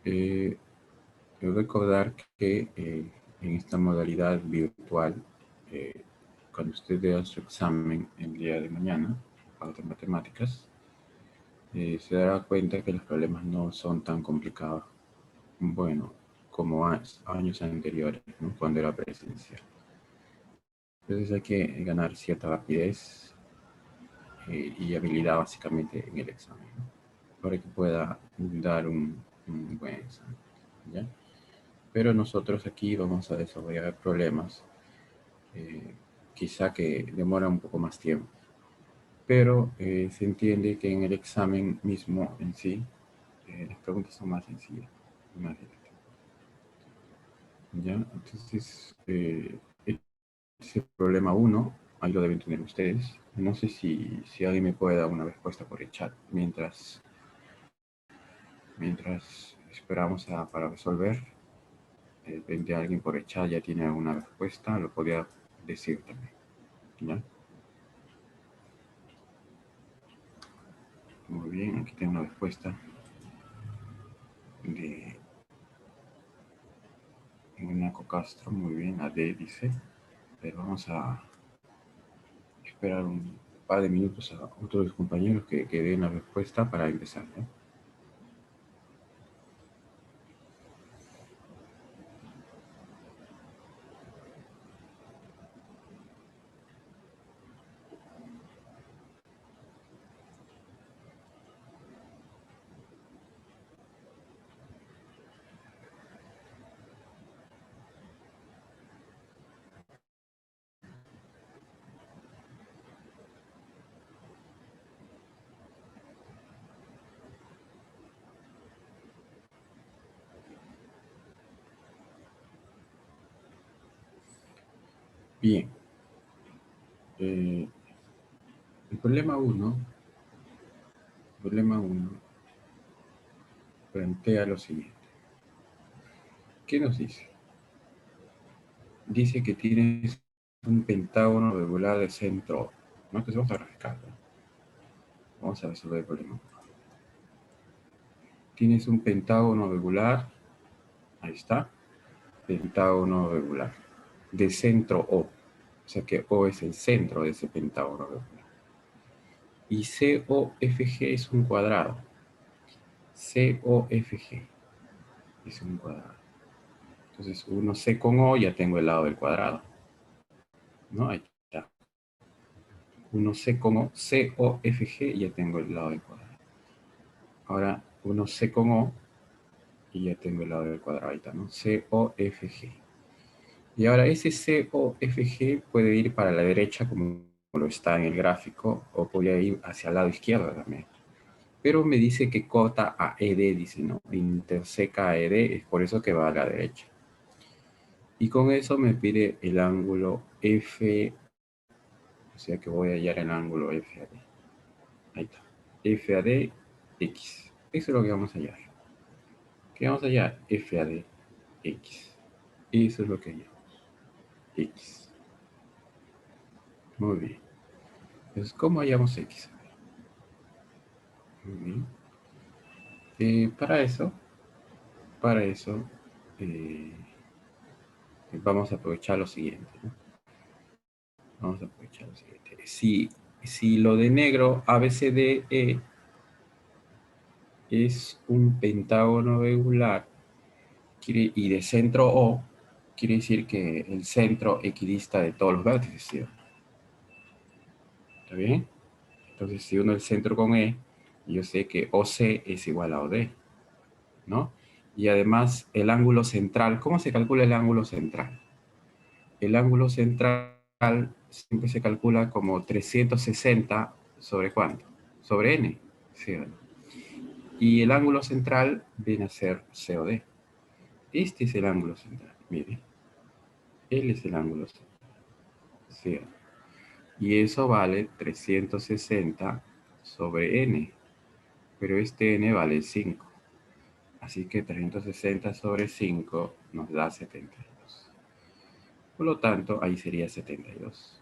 Eh, recordar que en esta modalidad virtual, cuando usted vea su examen el día de mañana, para de matemáticas, se dará cuenta que los problemas no son tan complicados, bueno, como años anteriores, ¿no? Cuando era presencial. Entonces hay que ganar cierta rapidez y habilidad básicamente en el examen, ¿no? Para que pueda dar un buen examen, ¿ya? Pero nosotros aquí vamos a desarrollar problemas, quizá que demora un poco más tiempo, pero se entiende que en el examen mismo en sí, las preguntas son más sencillas, más directas, ¿ya? Entonces, ese problema uno, ahí lo deben tener ustedes. No sé si alguien me puede dar una respuesta por el chat mientras esperamos para resolver. De repente alguien por el chat ya tiene alguna respuesta, lo podría decir también, ¿ya? Muy bien, aquí tengo una respuesta de Naco Castro, muy bien, AD dice. Pero vamos a esperar un par de minutos a otros compañeros que den la respuesta para empezar, ¿no? Bien, eh, el problema uno plantea lo siguiente. ¿Qué nos dice? Dice que tienes un pentágono regular de centro. No, entonces vamos a graficar, ¿no? Vamos a resolver el problema. Tienes un pentágono regular, ahí está, pentágono regular, de centro O. O sea que O es el centro de ese pentágono regular. Y COFG es un cuadrado. COFG es un cuadrado. Entonces, uno C con O, ya tengo el lado del cuadrado, ¿no? Ahí está. Uno C con O, COFG, ya tengo el lado del cuadrado. Ahora, uno C con O, y ya tengo el lado del cuadrado, ahí está, ¿no? COFG. Y ahora ese COFG puede ir para la derecha, como lo está en el gráfico, o podría ir hacia el lado izquierdo también. Pero me dice que cota a ED, dice, ¿no? Interseca a ED, es por eso que va a la derecha. Y con eso me pide el ángulo F, o sea que voy a hallar el ángulo FAD. Ahí está. FAD X. Eso es lo que vamos a hallar. ¿Qué vamos a hallar? FAD X. Eso es lo que hallamos. X. Muy bien. Entonces, ¿cómo hallamos X? Muy bien. Para eso, eh, vamos a aprovechar lo siguiente, ¿no? Vamos a aprovechar lo siguiente. Si lo de negro ABCDE es un pentágono regular y de centro O, quiere decir que el centro equidista de todos los vértices, ¿sí? ¿Está bien? Entonces, si uno el centro con E, yo sé que OC es igual a OD, ¿no? Y además, el ángulo central, ¿cómo se calcula el ángulo central? El ángulo central siempre se calcula como 360 sobre ¿cuánto? Sobre N, ¿sí? Y el ángulo central viene a ser COD. Este es el ángulo central, mire. Él es el ángulo central, ¿sí? Y eso vale 360 sobre N, pero este N vale 5. Así que 360 sobre 5 nos da 72. Por lo tanto, ahí sería 72.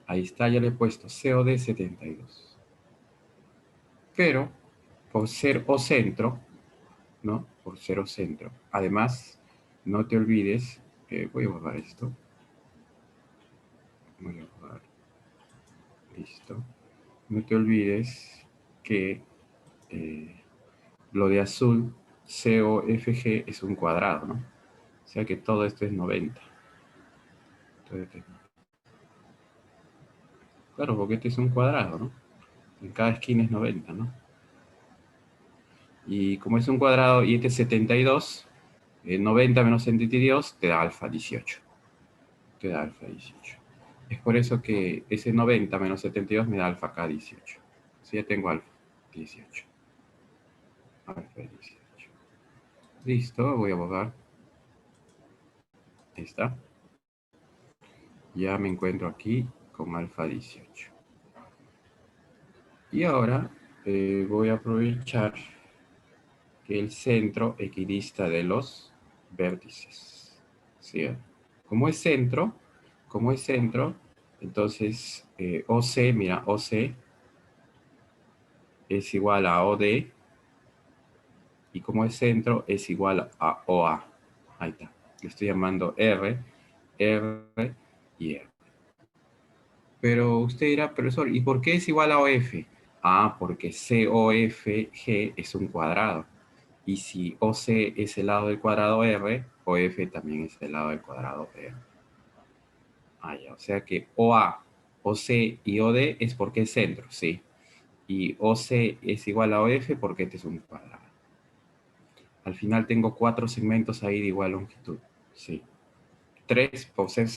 Ahí está, ya le he puesto COD 72. Pero, por ser O centro, ¿no? Por 0 centro. Además, no te olvides, voy a borrar esto. Voy a borrar. Listo. No te olvides que lo de azul, COFG, es un cuadrado, ¿no? O sea que todo esto es 90. Entonces, claro, porque este es un cuadrado, ¿no? En cada esquina es 90, ¿no? Y como es un cuadrado y este es 72, 90 menos 72 te da alfa 18. Te da alfa 18. Es por eso que ese 90 menos 72 me da alfa acá 18. Si ya tengo alfa 18. Alfa 18. Listo, voy a borrar. Ahí está. Ya me encuentro aquí con alfa 18. Y ahora voy a aprovechar que el centro equidista de los vértices. ¿Sí? Como es centro, entonces OC, mira, OC es igual a OD, y como es centro es igual a OA. Ahí está. Le estoy llamando R, R y R. Pero usted dirá, profesor, ¿y por qué es igual a OF? Ah, porque COFG es un cuadrado. Y si OC es el lado del cuadrado R, OF también es el lado del cuadrado R. Ah, ya. O sea que OA, OC y OD es porque es centro, sí. Y OC es igual a OF porque este es un cuadrado. Al final tengo 4 segmentos ahí de igual longitud, sí. 3 por ser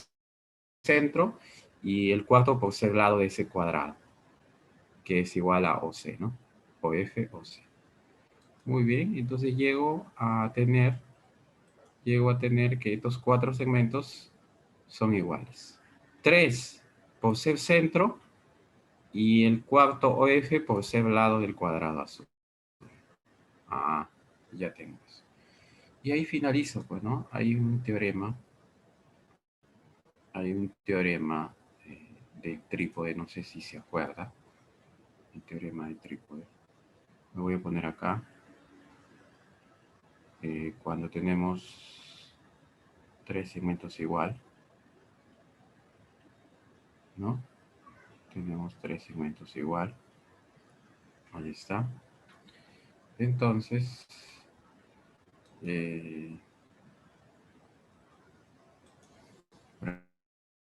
centro y el cuarto por ser lado de ese cuadrado, que es igual a OC, ¿no? OF, OC. Muy bien, entonces llego a tener que estos 4 segmentos son iguales. 3 por ser centro y el cuarto OF por ser lado del cuadrado azul. Ah, ya tengo eso. Y ahí finalizo, pues, ¿no? Hay un teorema de trípode, no sé si se acuerda. El teorema de trípode. Lo voy a poner acá. Cuando tenemos 3 segmentos igual, ¿no? Tenemos 3 segmentos igual. Ahí está. Entonces,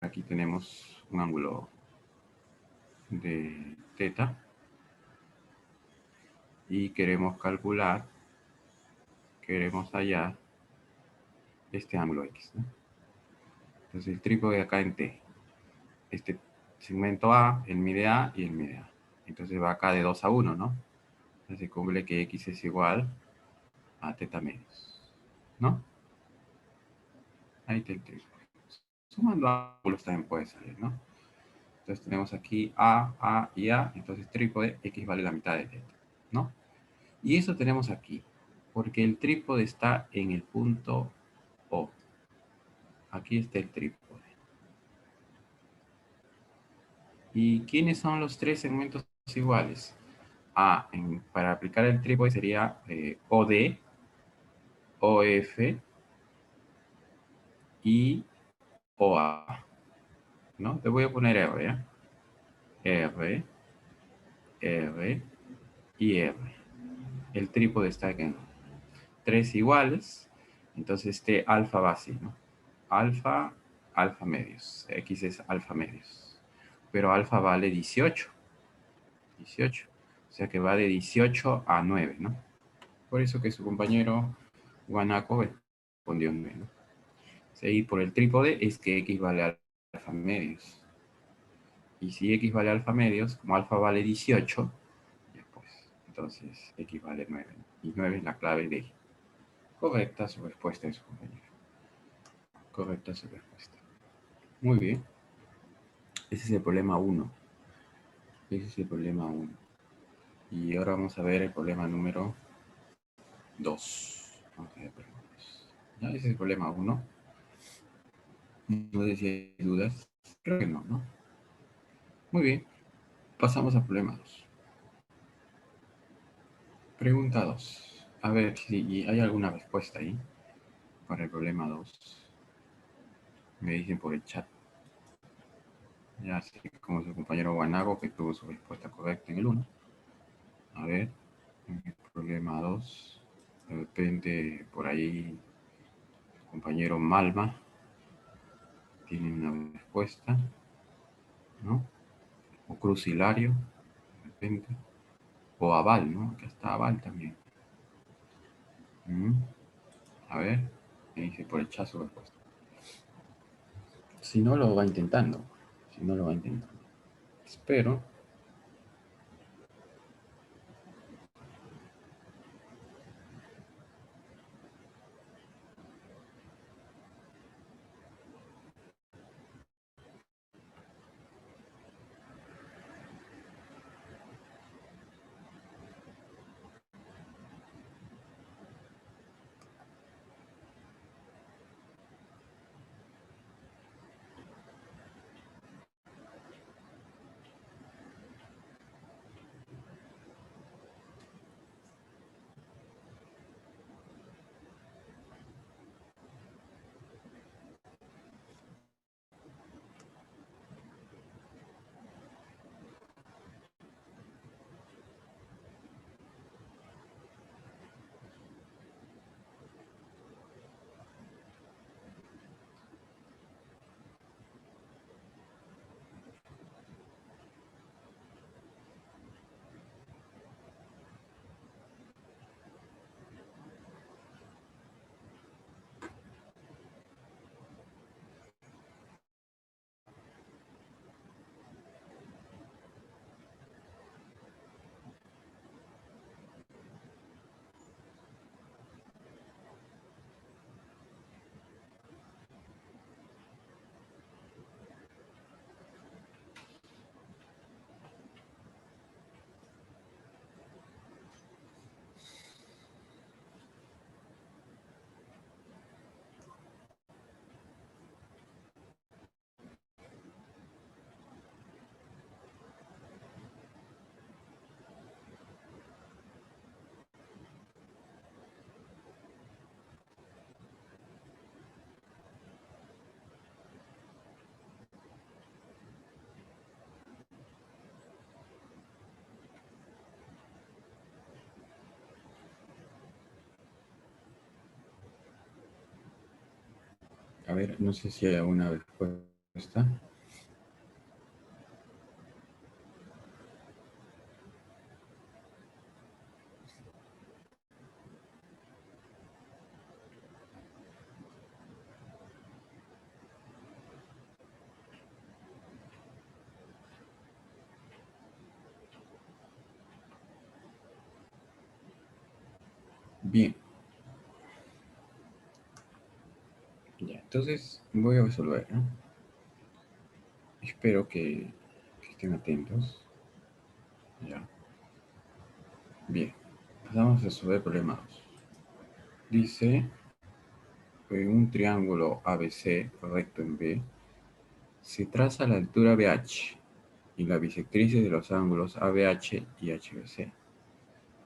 aquí tenemos un ángulo de teta y queremos hallar este ángulo X, ¿no? Entonces el trípode acá en T. Este segmento A, el mide A y el mide A. Entonces va acá de 2 a 1, ¿no? Entonces se cumple que X es igual a teta menos, ¿no? Ahí está el trípode. Sumando ángulos también puede salir, ¿no? Entonces tenemos aquí A y A. Entonces trípode X vale la mitad de teta, ¿no? Y eso tenemos aquí, porque el trípode está en el punto O. Aquí está el trípode. ¿Y quiénes son los 3 segmentos iguales? Para aplicar el trípode sería OD, OF y OA, ¿no? Te voy a poner R, ¿ya? R, R y R. El trípode está aquí en 3 iguales, entonces este alfa va así, ¿no? Alfa, alfa medios. X es alfa medios. Pero alfa vale 18. 18. O sea que va de 18 a 9, ¿no? Por eso que su compañero Guanaco respondió 9, ¿no? Seguir por el trípode es que X vale alfa medios. Y si X vale alfa medios, como alfa vale 18, ya pues, entonces X vale 9, ¿no? Y 9 es la clave de X. Correcta su respuesta de su compañero. Correcta su respuesta. Muy bien. Ese es el problema 1. Ese es el problema 1. Y ahora vamos a ver el problema número 2. Vamos a ver el problema 2. ¿Ya? Ese es el problema 1. No sé si hay dudas. Creo que no, ¿no? Muy bien. Pasamos al problema 2. Pregunta 2. A ver si hay alguna respuesta ahí para el problema 2. Me dicen por el chat. Ya así como su compañero Guanago que tuvo su respuesta correcta en el 1. A ver, en el problema 2. De repente por ahí su compañero Malma tiene una respuesta, ¿no? O Crucilario, de repente. O Aval, ¿no? Acá está Aval también. A ver, me dice por el chat su respuesta. Si no, lo va intentando. Si no, lo va intentando. Espero. A ver, no sé si hay alguna respuesta. Bien. Ya, entonces voy a resolver, ¿no? Espero que estén atentos. Ya. Bien. Pasamos a resolver el problema 2. Dice, en un triángulo ABC recto en B, se traza la altura BH y las bisectrices de los ángulos ABH y HBC.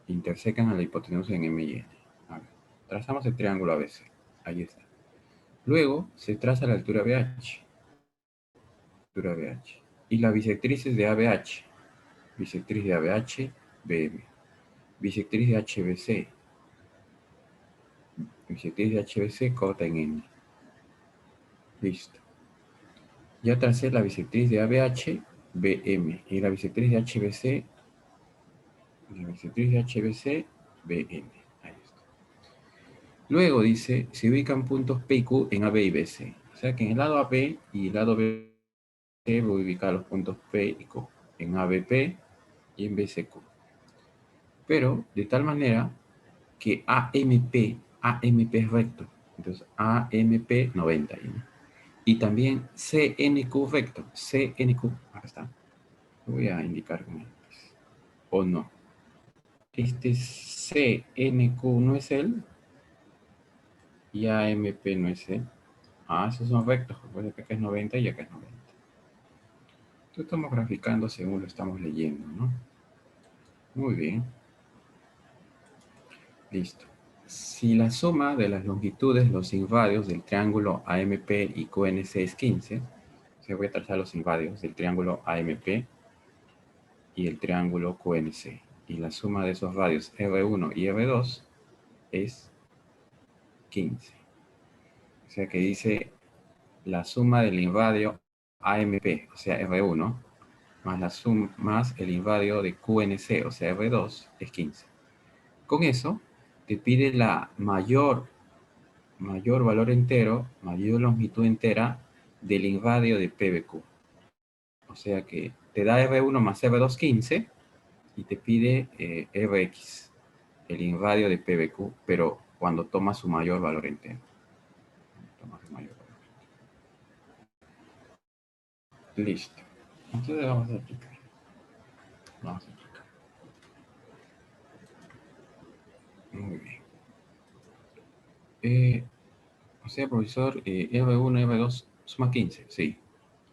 Intersecan a la hipotenusa en M y N. A ver, trazamos el triángulo ABC. Ahí está. Luego se traza la altura BH. Altura BH. Y las bisectrices de ABH. Bisectriz de ABH, BM. Bisectriz de HBC. Bisectriz de HBC corta en N. Listo. Ya tracé la bisectriz de ABH, BM. Y la bisectriz de HBC, la bisectriz de HBC, BM. Ahí está. Luego dice, se ubican puntos P y Q en AB y BC. O sea que en el lado AB y el lado BC voy a ubicar los puntos P y Q en ABP y en BCQ. Pero de tal manera que AMP es recto. Entonces AMP 90. ¿No? Y también CNQ recto. CNQ, acá está. Lo voy a indicar con X. O no. Este CNQ no es él y AMP no es él. Ah, esos son rectos. Recuerda que acá es 90 y acá es 90. Entonces estamos graficando según lo estamos leyendo, ¿no? Muy bien. Listo. Si la suma de las longitudes, los invarios del triángulo AMP y QNC es 15, se voy a trazar los invarios del triángulo AMP y el triángulo QNC. Y la suma de esos radios R1 y R2 es 15. O sea que dice la suma del invadio AMP, o sea R1, más el invadio de QNC, o sea R2, es 15. Con eso, te pide la mayor valor entero, mayor longitud entera del invadio de PBQ. O sea que te da R1 más R2 15 y te pide Rx, el invadio de PBQ, pero cuando toma su mayor valor entero. Listo. Entonces vamos a aplicar. Vamos a aplicar. Muy bien. O sea, profesor, R1 y R2 suma 15, sí.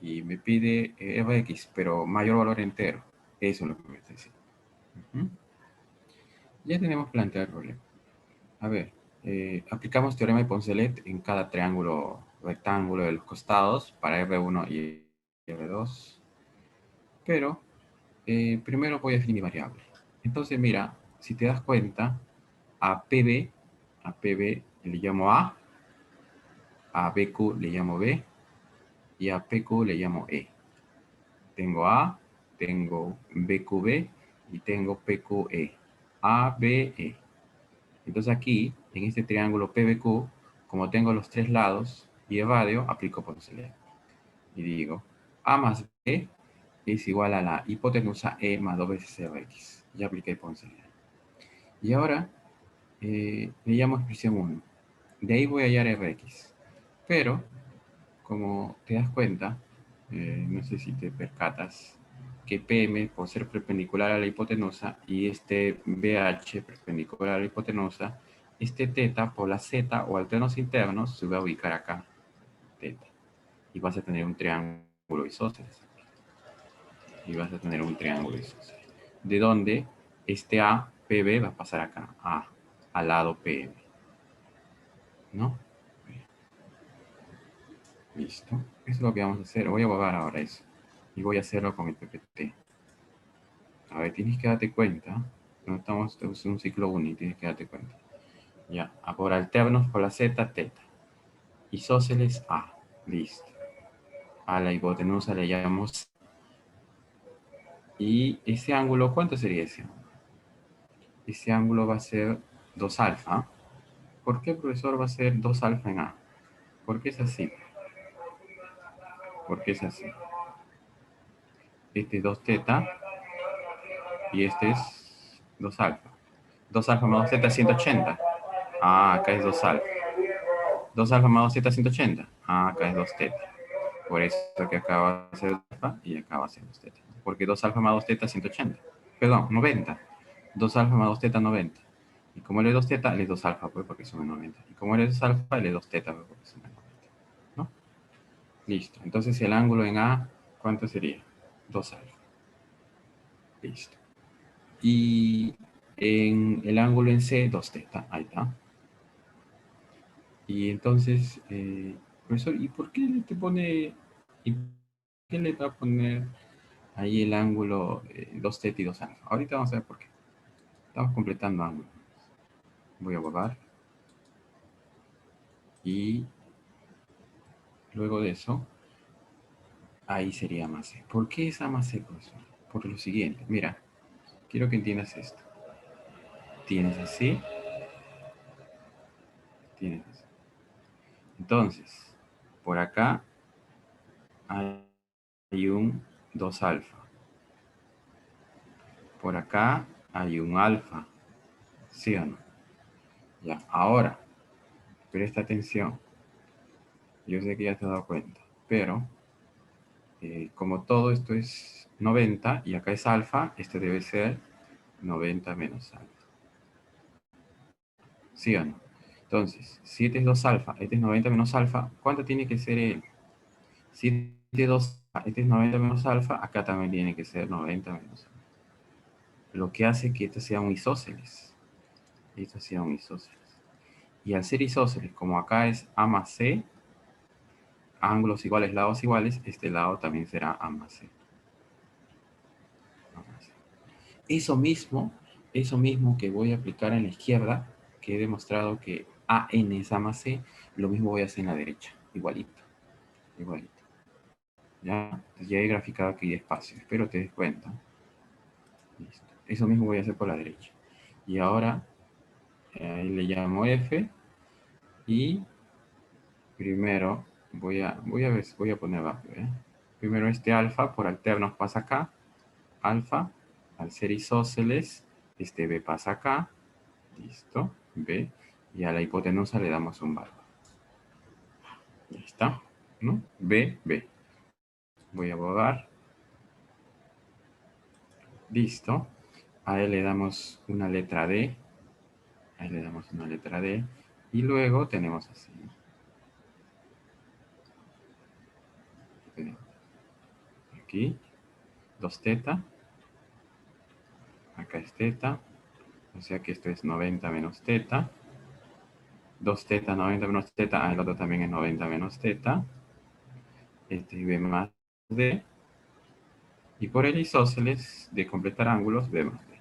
Y me pide Rx, pero mayor valor entero. Eso es lo que me está diciendo. Ya tenemos planteado el problema. A ver, aplicamos teorema de Poncelet en cada triángulo rectángulo de los costados para R1 y R2. Pero primero voy a definir mi variable. Entonces, mira, si te das cuenta, a PB le llamo a BQ le llamo B y a PQ le llamo E. Tengo A, tengo BQB y tengo PQE. A, B, E. Entonces aquí, en este triángulo PBQ, como tengo los tres lados y el radio, aplico Poncelet. Y digo, A más B es igual a la hipotenusa E más 2 veces Rx. Ya apliqué Poncelet. Y ahora le llamo expresión 1. De ahí voy a hallar Rx. Pero, como te das cuenta, no sé si te percatas, que PM, por ser perpendicular a la hipotenusa, y este BH perpendicular a la hipotenusa, este teta por la z o alternos internos se va a ubicar acá, teta. Y vas a tener un triángulo isósceles. Y vas a tener un triángulo isósceles. De donde este A, PB, va a pasar acá, al lado PM. ¿No? Listo. Eso es lo que vamos a hacer. Voy a borrar ahora eso. Y voy a hacerlo con el PPT. A ver, tienes que darte cuenta. No estamos en un ciclo único, tienes que darte cuenta. Ya, a por alternos por la z, teta. Isósceles A. Listo. A la hipotenusa le llamamos. Y ese ángulo, ¿cuánto sería ese ángulo? Ese ángulo va a ser 2 alfa. ¿Por qué, profesor, va a ser 2 alfa en A? ¿Por qué es así? ¿Por qué es así? Este es 2 teta y este es 2 alfa. 2 alfa más 2 teta, 180. Ah, acá es 2 alfa. 2 alfa más 2 teta, 180. Ah, acá es 2 teta. Por eso que acá va a ser alfa y acá va a ser 2 teta. Porque 2 alfa más 2 teta, 180. Perdón, 90. 2 alfa más 2 teta, 90. Y como él es 2 teta, él es 2 alfa, pues, porque suma 90. Y como él es 2 alfa, él es 2 teta, pues, porque suma 90. ¿No? Listo. Entonces el ángulo en A, ¿cuánto sería? 2 alfa. Listo. Y en el ángulo en C, 2 teta. Ahí está. Y entonces, profesor, ¿y por qué le te pone, y por qué le va a poner ahí el ángulo 2 teta y 2 alfa? Ahorita vamos a ver por qué. Estamos completando ángulos. Voy a borrar. Y luego de eso, ahí sería más C. ¿Por qué es A más C, profesor? Por lo siguiente. Mira, quiero que entiendas esto. Tienes así. Tienes así. Entonces, por acá hay un 2 alfa. Por acá hay un alfa. ¿Sí o no? Ya, ahora, presta atención. Yo sé que ya te has dado cuenta, pero como todo esto es 90 y acá es alfa, este debe ser 90 menos alfa. ¿Sí o no? Entonces, si este es 2 alfa, este es 90 menos alfa, ¿cuánto tiene que ser él? Si este es 2, este es 90 menos alfa, acá también tiene que ser 90 menos alfa. Lo que hace que esto sea un isósceles. Estos son isósceles. Y al ser isósceles, como acá es A más C, ángulos iguales, lados iguales, este lado también será A más C. A más C. Eso mismo que voy a aplicar en la izquierda, que he demostrado que AN es A más C, lo mismo voy a hacer en la derecha, igualito, igualito. ¿Ya? Entonces ya he graficado aquí despacio, espero te des cuenta. Listo. Eso mismo voy a hacer por la derecha. Y ahora, ahí le llamo F, y primero voy a poner rápido, ¿eh? Primero este alfa por alternos pasa acá, alfa, al ser isósceles, este B pasa acá, listo, B, y a la hipotenusa le damos un valor. Ahí está, ¿no? B, B. Voy a borrar. Listo. A él le damos una letra D. Ahí le damos una letra D. Y luego tenemos así. Aquí, 2 teta. Acá es teta. O sea que esto es 90 menos teta. 2 teta, 90 menos teta. Ah, el otro también es 90 menos teta. Este es B más D. Y por el isósceles de completar ángulos, B más D.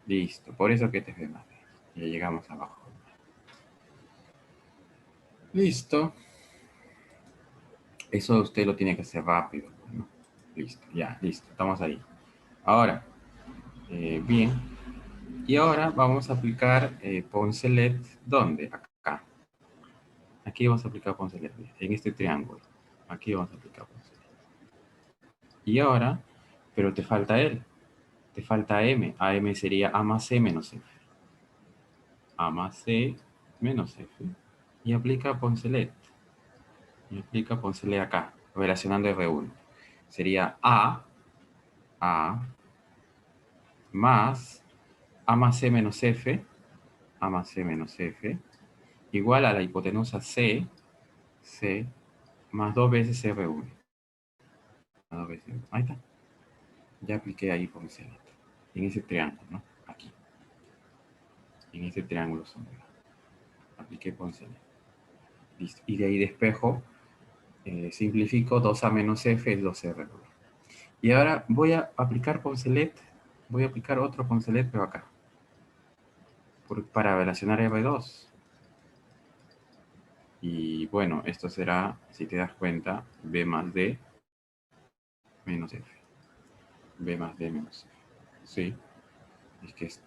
Listo. Por eso que este es B más D. Ya llegamos abajo. Listo. Eso usted lo tiene que hacer rápido, ¿no? Listo, ya, listo. Estamos ahí. Ahora, bien. Y ahora vamos a aplicar Poncelet. ¿Dónde? Acá. Aquí vamos a aplicar Poncelet. En este triángulo. Aquí vamos a aplicar Poncelet. Y ahora, pero te falta L. Te falta M. AM sería A más C menos F. A más C menos F. Y aplica Poncelet. Y aplica Poncelet acá. Relacionando R1. Sería A más A más C menos F. A más C menos F. Igual a la hipotenusa C más 2 veces R1. Más 2 veces. Ahí está. Ya apliqué ahí Poncelet. En ese triángulo, ¿no? Aquí. En ese triángulo sombreado. Apliqué Poncelet. Listo. Y de ahí despejo. Simplifico 2A menos F es 2R. Y ahora voy a aplicar Poncelet. Voy a aplicar otro Poncelet, pero acá. Para relacionar R2. Y bueno, esto será, si te das cuenta, B más D menos F. B más D menos F. Sí. Es que es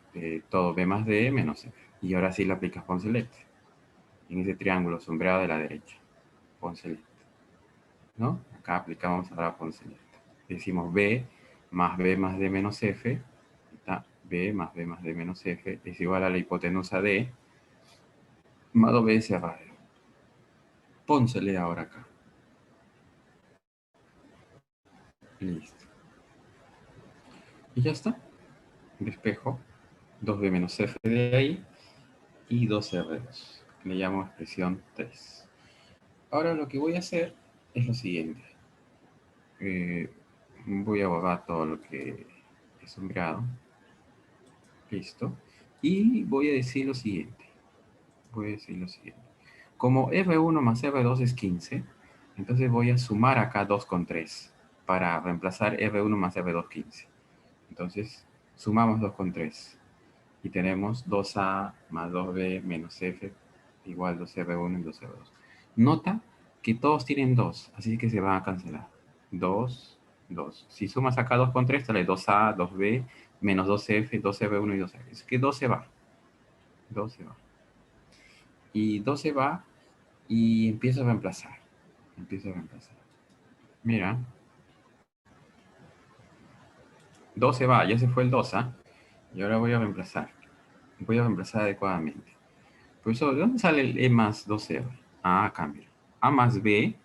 todo B más D menos F. Y ahora sí le aplicas Poncelet. En ese triángulo sombreado de la derecha. Poncelet. ¿No? Acá aplicamos ahora Poncelet. Decimos B más D menos F. Está B más D menos F es igual a la hipotenusa D más 2 veces radio. Poncelet ahora acá. Listo. Y ya está. Despejo 2B menos F de ahí y 2R2. Le llamo expresión 3. Ahora lo que voy a hacer es lo siguiente. Voy a borrar todo lo que he sombreado. Listo. Y voy a decir lo siguiente. Como R1 más R2 es 15, entonces voy a sumar acá 2 con 3 para reemplazar R1 más R2 15. Entonces, sumamos 2 con 3. Y tenemos 2A más 2B menos F igual 2R1 y 2R2. Nota que todos tienen 2, así que se van a cancelar. 2, 2. Si sumas acá 2 con 3, sale 2A, 2B, menos 2F, 2R1 y 2F. Es que 2 se va. 2 se va. Y 2 se va y empiezo a reemplazar. Mira. 2 se va, ya se fue el 2A. Y ahora voy a reemplazar. Voy a reemplazar adecuadamente. Profesor, ¿de dónde sale el E más 2R? Ah, cambio. A más B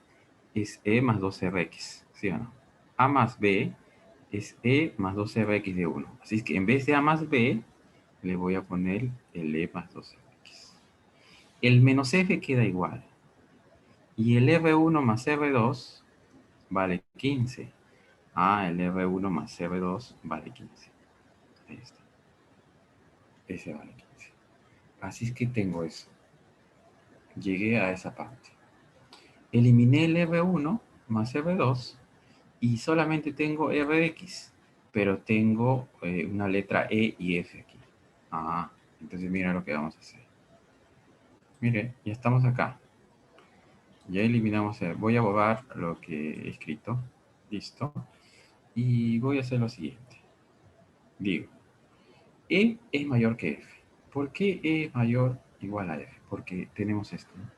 es E más 2RX, ¿sí o no? A más B es E más 2RX de 1. Así es que en vez de A más B, le voy a poner el E más 2RX. El menos F queda igual. Y el R1 más R2 vale 15. Ah, el R1 más R2 vale 15. Ahí está. Ese vale 15. Así es que tengo eso. Llegué a esa parte. Eliminé el R1 más R2 y solamente tengo Rx, pero tengo una letra E y F aquí. Ah, entonces mira lo que vamos a hacer. Mire, ya estamos acá. Ya eliminamos voy a borrar lo que he escrito. Listo. Y voy a hacer lo siguiente. Digo, E es mayor que F. ¿Por qué E es mayor igual a F? Porque tenemos esto, ¿no?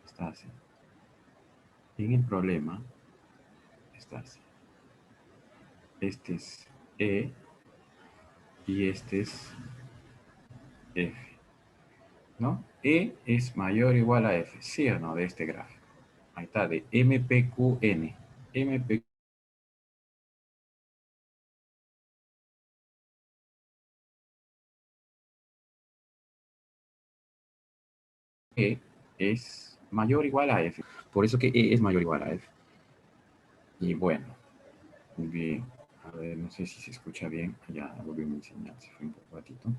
Está así. En el problema está así. Este es E y este es F, ¿no? E es mayor o igual a F, ¿sí o no? De este gráfico. Ahí está, de MPQN. MPQ es mayor o igual a F. Por eso que E es mayor o igual a F. Y bueno, muy bien. A ver, no sé si se escucha bien. Ya volví a enseñar, se fue un poco ratito.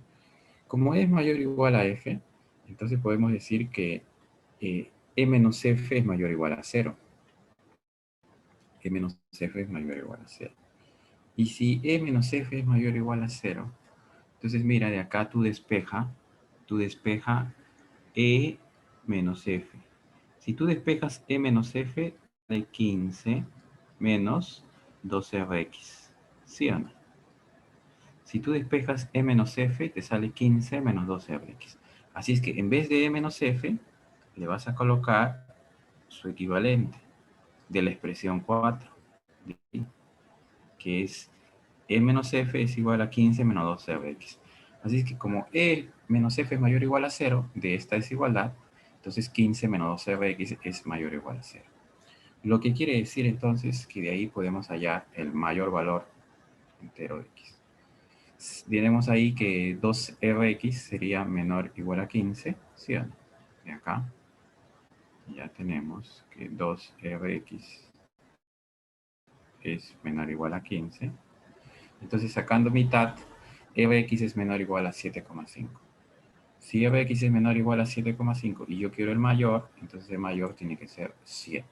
Como E es mayor o igual a F, entonces podemos decir que E menos F es mayor o igual a cero. E menos F es mayor o igual a cero. Y si E menos F es mayor o igual a cero, entonces mira, de acá tú despeja E menos F. Si tú despejas E menos F, de 15 menos 12Rx. ¿Sí o no? Si tú despejas E menos F, te sale 15 menos 12Rx. Así es que en vez de E menos F, le vas a colocar su equivalente de la expresión 4, que es E menos F es igual a 15 menos 12Rx. Así es que como E menos F es mayor o igual a 0 de esta desigualdad, entonces 15 menos 12Rx es mayor o igual a 0. Lo que quiere decir entonces que de ahí podemos hallar el mayor valor entero de x. Diremos ahí que 2Rx sería menor o igual a 15, ¿sí o no? De acá ya tenemos que 2Rx es menor o igual a 15. Entonces sacando mitad, Rx es menor o igual a 7,5. Si Rx es menor o igual a 7,5 y yo quiero el mayor, entonces el mayor tiene que ser 7.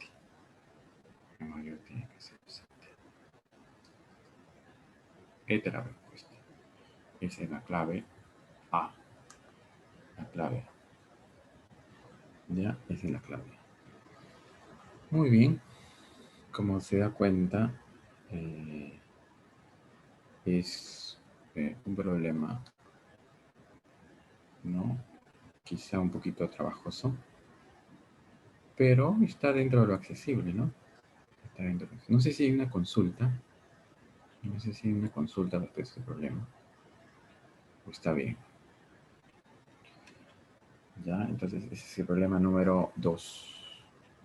El mayor tiene que ser 7. Esta es la respuesta. Esa es la clave A. La clave A. Ya, esa es la clave. Muy bien. Como se da cuenta, eh, es un problema, ¿no? Quizá un poquito trabajoso, pero está dentro de lo accesible, ¿no? Está dentro de... No sé si hay una consulta. No sé si hay una consulta respecto a este problema. O está bien. Ya, entonces ese es el problema número 2.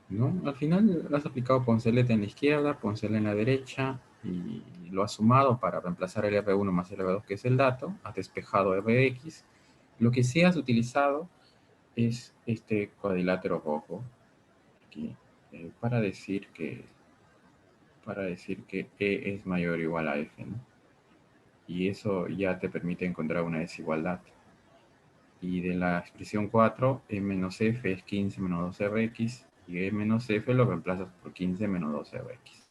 ¿No? Al final has aplicado ponceleta en la izquierda, poncel en la derecha y lo has sumado para reemplazar el R1 más el R2 que es el dato, has despejado Rx. Lo que sí has utilizado es este cuadrilátero rojo aquí para decir que E es mayor o igual a F, ¿no? Y eso ya te permite encontrar una desigualdad. Y de la expresión 4, E menos F es 15 menos 12Rx, y E menos F lo reemplazas por 15 menos 12Rx.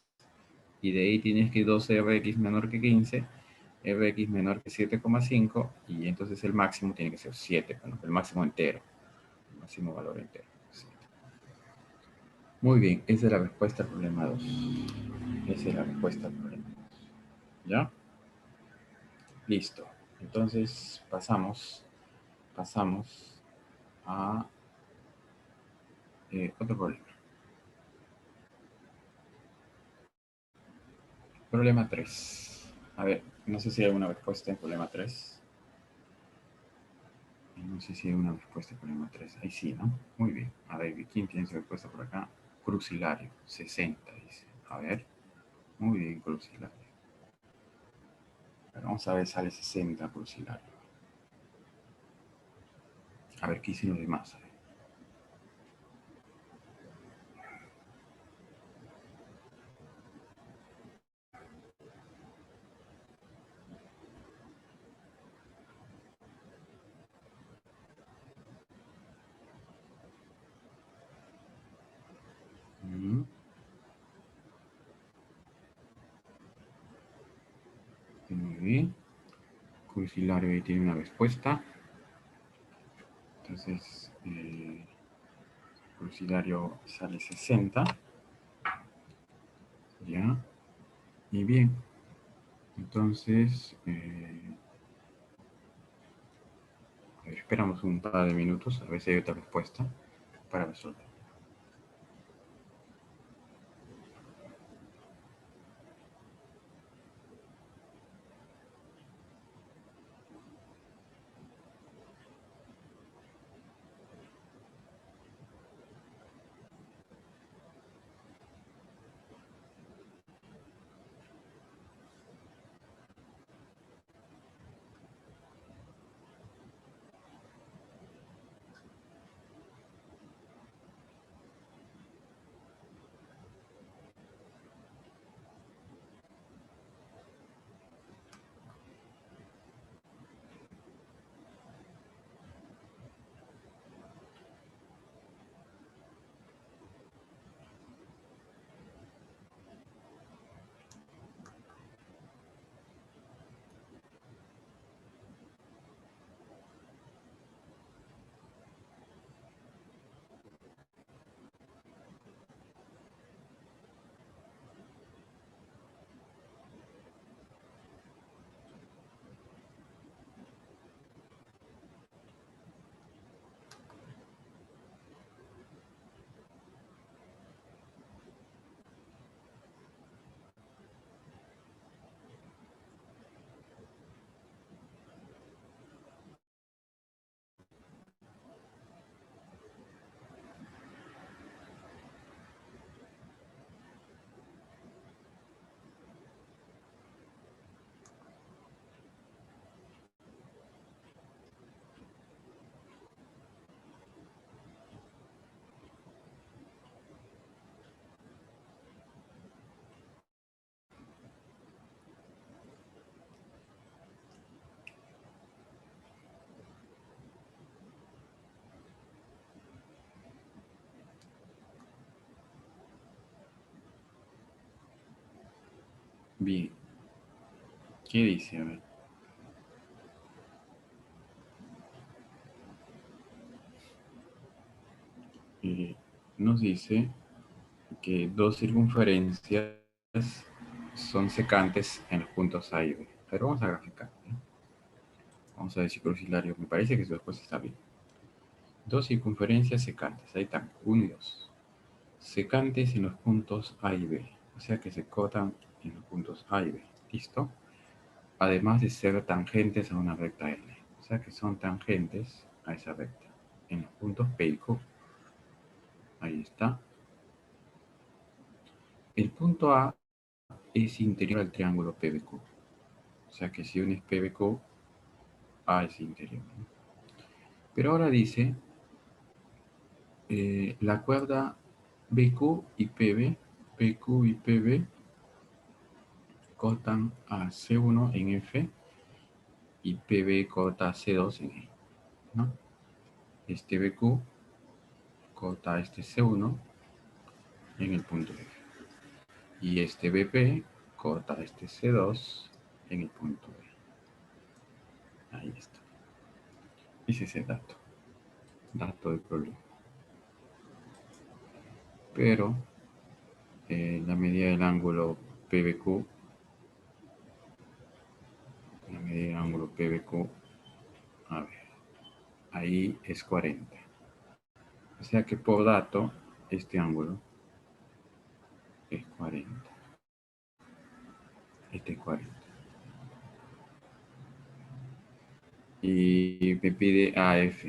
Y de ahí tienes que 12Rx menor que 15, Rx menor que 7,5, y entonces el máximo tiene que ser 7, bueno, el máximo entero, el máximo valor entero. 7. Muy bien, esa es la respuesta al problema 2. Esa es la respuesta al problema 2. ¿Ya? Listo. Entonces pasamos a otro problema. Problema 3. A ver, no sé si hay alguna respuesta en problema 3. No sé si hay una respuesta en problema 3. Ahí sí, ¿no? Muy bien. A ver, ¿quién tiene su respuesta por acá? Crucilario, 60, dice. A ver. Muy bien, crucilario. Pero vamos a ver, sale 60 crucilario. A ver, ¿qué hicieron los demás? A ver. Ujú. Muy bien. Cursilario ahí tiene una respuesta. Entonces, cursilario sale 60. Ya. Y bien. Entonces, a ver, esperamos un par de minutos a ver si hay otra respuesta para resolver. Bien. ¿Qué dice? A ver. Nos dice que dos circunferencias son secantes en los puntos A y B. Pero vamos a graficar, ¿no? Vamos a decir crucilario. Me parece que su respuesta está bien. Dos circunferencias secantes. Ahí están. 1 y 2. Secantes en los puntos A y B. O sea que se cortan en los puntos A y B. ¿Listo? Además de ser tangentes a una recta L. O sea que son tangentes a esa recta. En los puntos P y Q. Ahí está. El punto A es interior al triángulo PBQ. O sea que si unes PBQ, A es interior, ¿no? Pero ahora dice, la cuerda BQ y PB, PQ y PB cortan a C1 en F y PB corta a C2 en E, ¿no? Este BQ corta a este C1 en el punto F. Y este BP corta a este C2 en el punto E. Ahí está. Ese es el dato del problema. Pero la medida del ángulo PBQ, la medida del ángulo PBQ, a ver, ahí es 40. O sea que por dato, este ángulo es 40. Este es 40. Y me pide AF,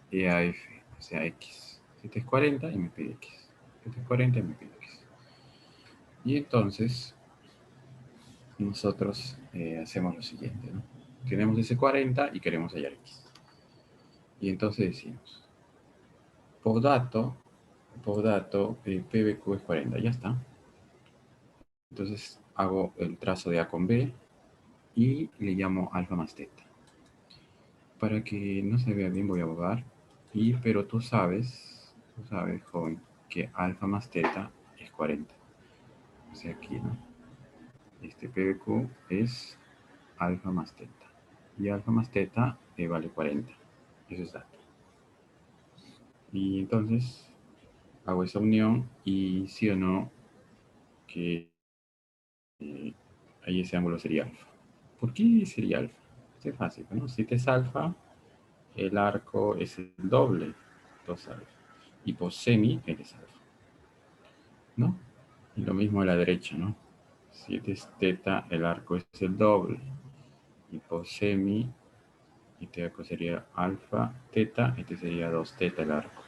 EAF, o sea X. Este es 40 y me pide X. Este es 40 y me pide X. Y entonces, nosotros hacemos lo siguiente, ¿no? Tenemos ese 40 y queremos hallar X. Y entonces decimos, por dato, PBQ es 40, ya está. Entonces hago el trazo de A con B y le llamo alfa más teta. Para que no se vea bien voy a borrar. Pero tú sabes, joven, que alfa más teta es 40. O sea, aquí, ¿no? Este PBQ es alfa más teta. Y alfa más teta vale 40. Eso es dato. Y entonces hago esa unión y sí o no que ahí ese ángulo sería alfa. ¿Por qué sería alfa? Es fácil, ¿no? Si te es alfa, el arco es el doble, 2 alfa. Y por semi, él es alfa, ¿no? Y lo mismo a la derecha, ¿no? Si es teta, el arco es el doble. Y por semi, este arco sería alfa, teta, este sería 2 teta el arco.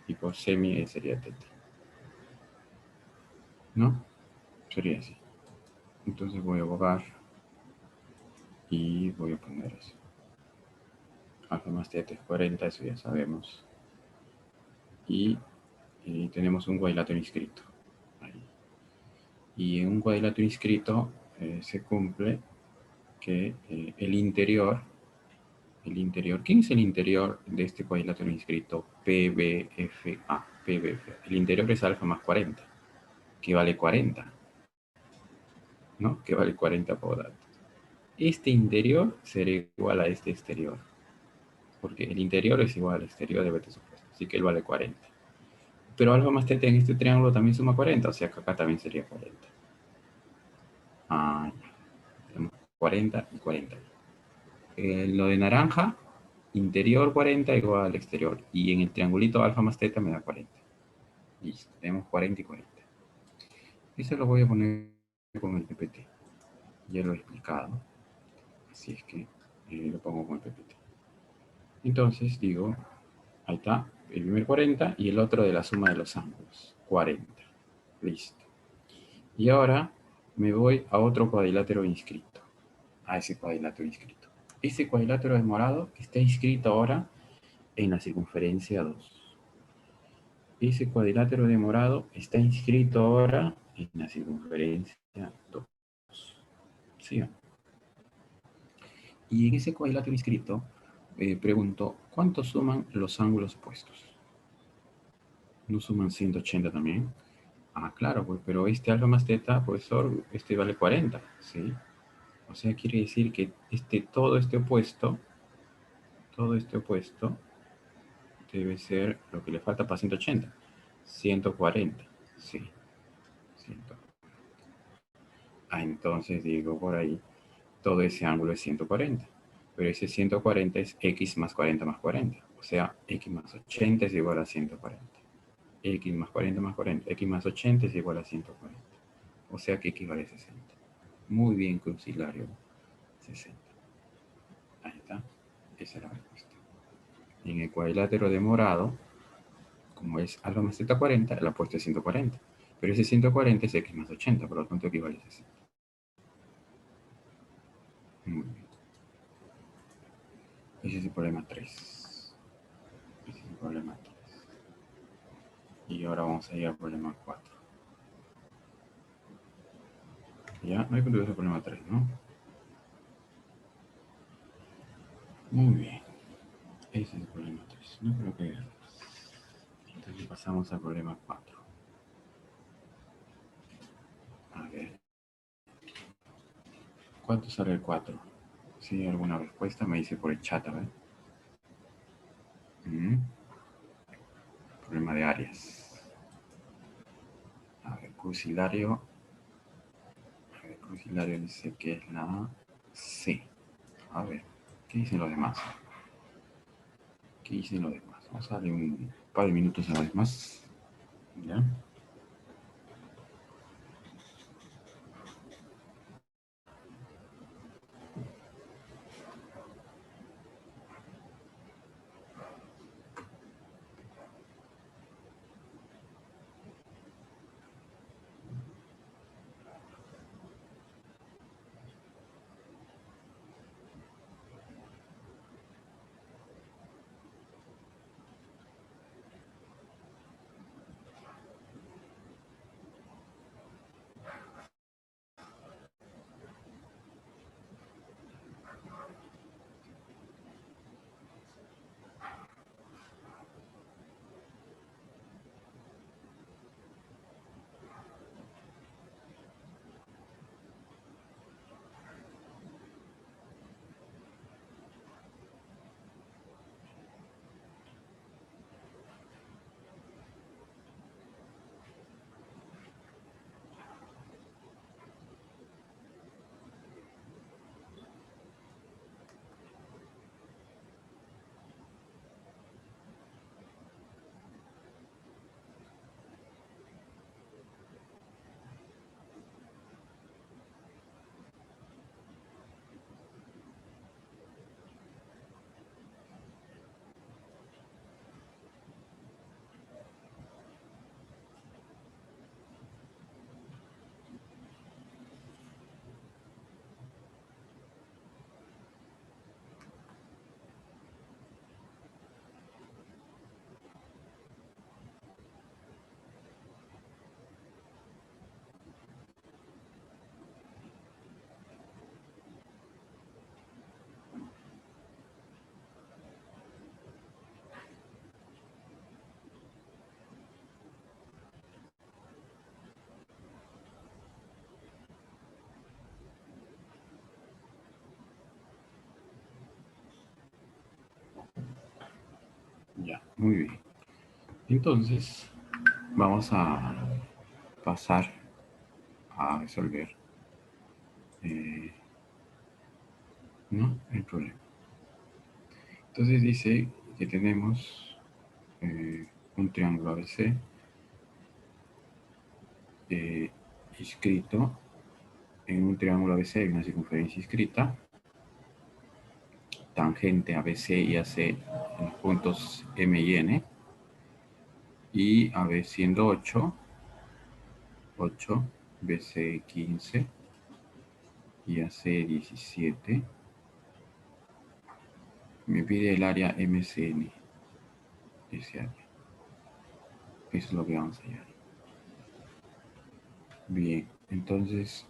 Y por semi, sería teta. ¿No? Sería así. Entonces voy a borrar y voy a poner eso. Alfa más teta es 40, eso ya sabemos. Y tenemos un cuadrilátero inscrito. Ahí. Y en un cuadrilátero inscrito se cumple que el interior, ¿quién es el interior de este cuadrilátero inscrito? PBFA, PBFA. El interior es alfa más 40, que vale 40, ¿no? Que vale 40 por dato. Este interior será igual a este exterior, porque el interior es igual al exterior de beta supuesto, así que él vale 40. Pero alfa más teta en este triángulo también suma 40, o sea que acá también sería 40. Ah, ya. Tenemos 40 y 40. Lo de naranja, interior 40 igual al exterior. Y en el triangulito alfa más teta me da 40. Listo, tenemos 40 y 40. Eso lo voy a poner con el PPT. Ya lo he explicado. Así es que lo pongo con el PPT. Entonces digo, ahí está, el primer 40 y el otro de la suma de los ángulos. 40. Listo. Y ahora me voy a otro cuadrilátero inscrito. A ese cuadrilátero inscrito. Ese cuadrilátero de morado está inscrito ahora en la circunferencia 2. Ese cuadrilátero de morado está inscrito ahora en la circunferencia 2. ¿Sí? Y en ese cuadrilátero inscrito, pregunto, ¿cuánto suman los ángulos opuestos? ¿No suman 180 también? Ah, claro, pues, pero este alfa más teta, profesor, este vale 40, ¿sí? O sea, quiere decir que todo este opuesto debe ser lo que le falta para 180. 140, sí. 100. Ah, entonces digo por ahí, todo ese ángulo es 140. Pero ese 140 es x más 40 más 40. O sea, x más 80 es igual a 140. X más 40 más 40. X más 80 es igual a 140. O sea que x vale 60. Muy bien, Crucilario. 60. Ahí está. Esa es la respuesta. En el cuadrilátero de morado, como es alfa más z 40, el apuesto es 140. Pero ese 140 es x más 80, por lo tanto equivale a 60. Muy bien. Ese es el problema 3. Ese es el problema 3. Y ahora vamos a ir al problema 4. Ya, no hay que el problema 3, ¿no? Muy bien. Ese es el problema 3. No creo que haya errores. Entonces pasamos al problema 4. A ver. ¿Cuánto sale el 4? Si hay alguna respuesta, me dice por el chat, a ver. Problema de áreas. A ver, Crucilario. A ver, Crucilario dice que es la C. A ver, ¿qué dicen los demás? ¿Qué dicen los demás? Vamos a darle un par de minutos a los demás. ¿Ya? Ya, muy bien. Entonces, vamos a pasar a resolver eh, ¿no? el problema. Entonces dice que tenemos un triángulo ABC inscrito en un triángulo ABC hay una circunferencia inscrita, tangente ABC y AC en los puntos M y N, y AB siendo 8, BC 15 y AC 17. Me pide el área MCN, ese área. Eso es lo que vamos a hallar. Bien, entonces,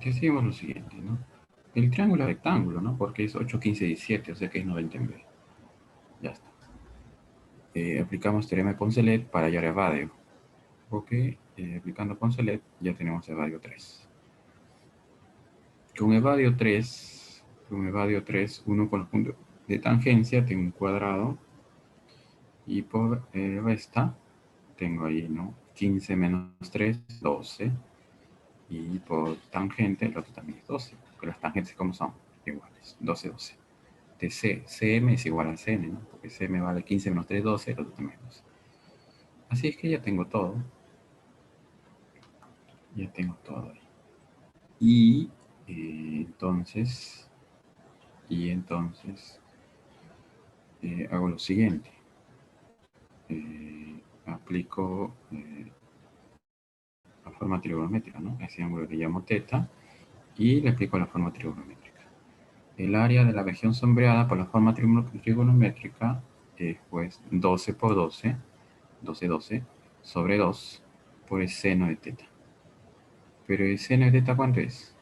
decimos lo siguiente, ¿no? El triángulo rectángulo, ¿no? Porque es 8, 15, 17, o sea que es 90 en B. Ya está. Aplicamos teorema de Poncelet para hallar Evadio. Ok, aplicando Poncelet ya tenemos Evadio 3. Con Evadio 3, uno con los puntos de tangencia, tengo un cuadrado. Y por resta, tengo ahí, ¿no? 15 menos 3, 12. Y por tangente, el otro también es 12. Porque las tangentes, ¿cómo son? Iguales. 12, 12. TC, CM es igual a CN, ¿no? Porque CM vale 15 menos 3, 12, el otro también es 12. Así es que ya tengo todo. Ya tengo todo ahí. Y entonces, hago lo siguiente. Aplico la forma trigonométrica, ¿no? Ese ángulo que llamo teta, y le aplico la forma trigonométrica. El área de la región sombreada por la forma trigonométrica es pues 12 por 12, 12, 12, sobre 2 por el seno de teta. Pero el seno de teta, ¿cuánto es?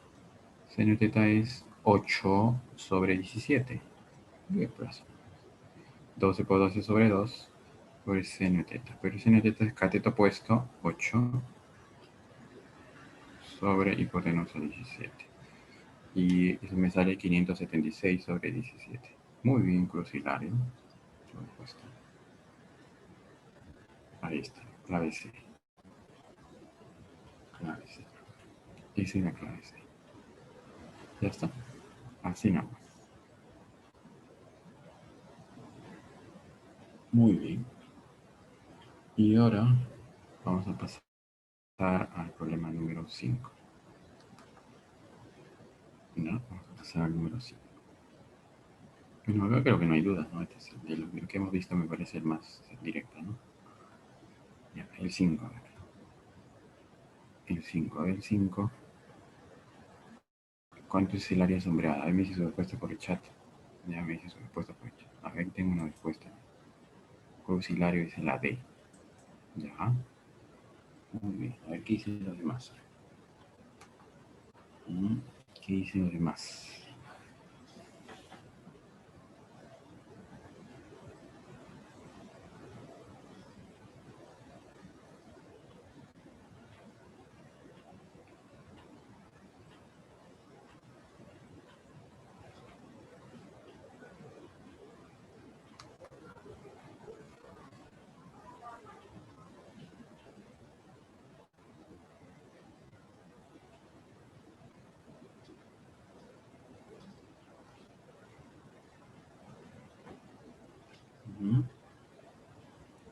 El seno de teta es 8 sobre 17. 12 por 12 sobre 2 por el seno de teta. Pero el seno de teta es cateto opuesto, 8 sobre hipotenusa 17. Y eso me sale 576 sobre 17. Muy bien, crucilario. Ahí está, clave C. Clave C. Esa es la clave C. Ya está. Así nada más. Muy bien. Y ahora vamos a pasar al problema número 5. ¿No? Vamos a pasar al número 5. Bueno, acá creo que no hay dudas, ¿no? Este es de lo que hemos visto me parece el más directo, ¿no? Ya, el 5, a ver. El 5, a ver, el 5. ¿Cuánto es el área sombreada? Ahí me hice su respuesta por el chat. Ya me hice su respuesta por el chat. A ver, tengo una respuesta. Auxiliario dice la D. Ya. Muy bien. A ver, ¿qué dicen los demás? ¿Qué dicen los demás?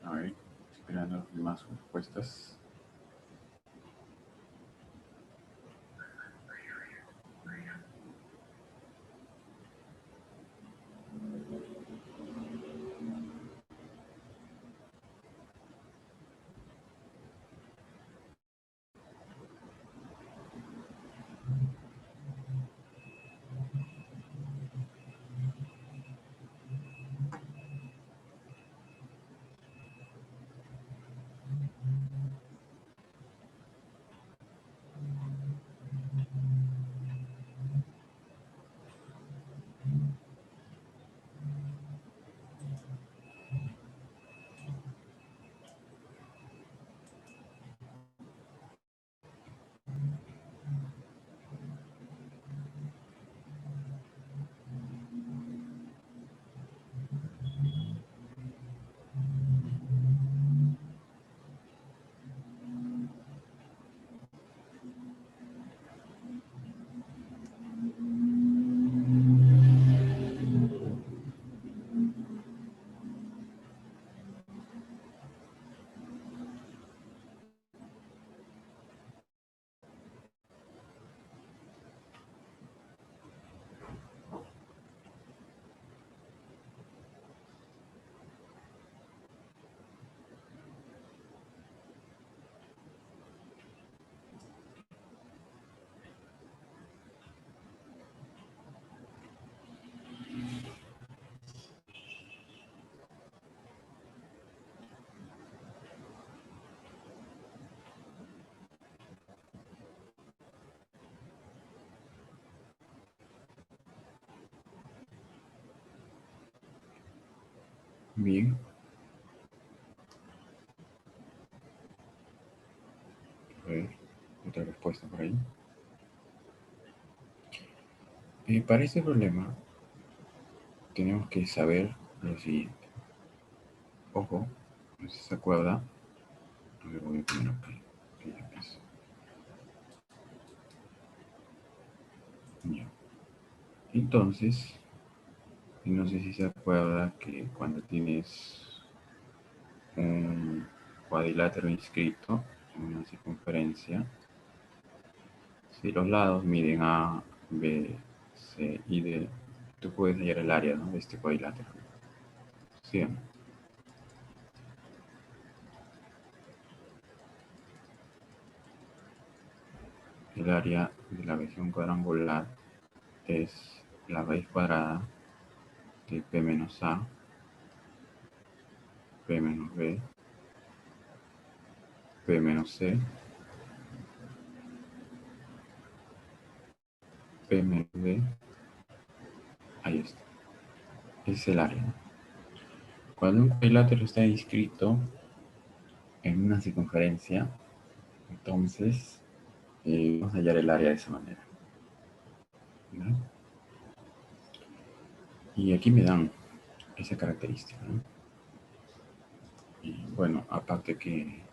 A ver, esperando las demás respuestas. Bien. A ver, otra respuesta por ahí. Para este problema tenemos que saber lo siguiente. Ojo, no sé si se acuerda. A ver, voy a poner aquí. Que ya empezó. Ya. Entonces, no sé si se acuerda que cuando tienes un cuadrilátero inscrito en una circunferencia, si los lados miden A, B, C y D, tú puedes hallar el área, ¿no?, de este cuadrilátero. ¿Sí? El área de la región cuadrangular es la raíz cuadrada de P menos A, P menos B, P menos C, P menos D. Ahí está. Ese es el área. Cuando un cuadrilátero está inscrito en una circunferencia, entonces vamos a hallar el área de esa manera, ¿no? Y aquí me dan esa característica, ¿no? Y bueno, aparte que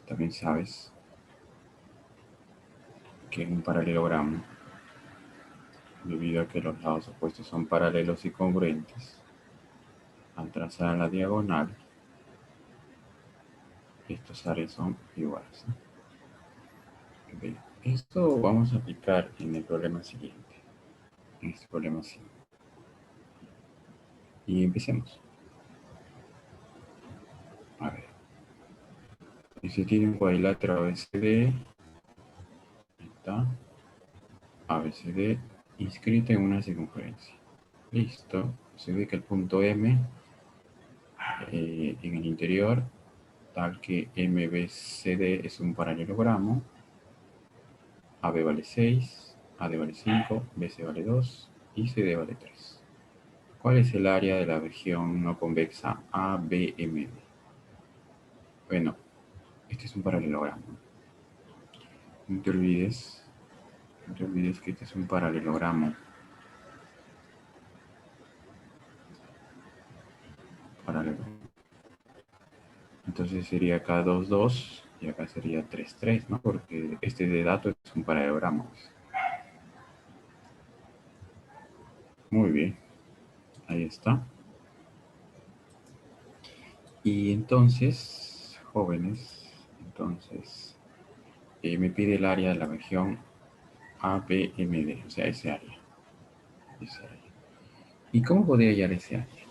también sabes que en un paralelogramo, debido a que los lados opuestos son paralelos y congruentes, al trazar la diagonal, estos áreas son iguales, ¿no? Bien. Esto vamos a aplicar en el problema siguiente. En este problema siguiente. Y empecemos. A ver. Y si tiene un cuadrilátero ABCD, está ABCD inscrito en una circunferencia. Listo. Se ve que el punto M en el interior, tal que MBCD es un paralelogramo. AB vale 6, AD vale 5, BC vale 2 y CD vale 3. ¿Cuál es el área de la región no convexa ABMD? Bueno, este es un paralelogramo. No te olvides, que este es un paralelogramo. Entonces sería acá 2, 2 y acá sería 3, 3, ¿no? Porque este de datos es un paralelogramo. Muy bien, ahí está. Y entonces, jóvenes, entonces me pide el área de la región ABMD, o sea, ese área. ¿Y cómo podría hallar ese área?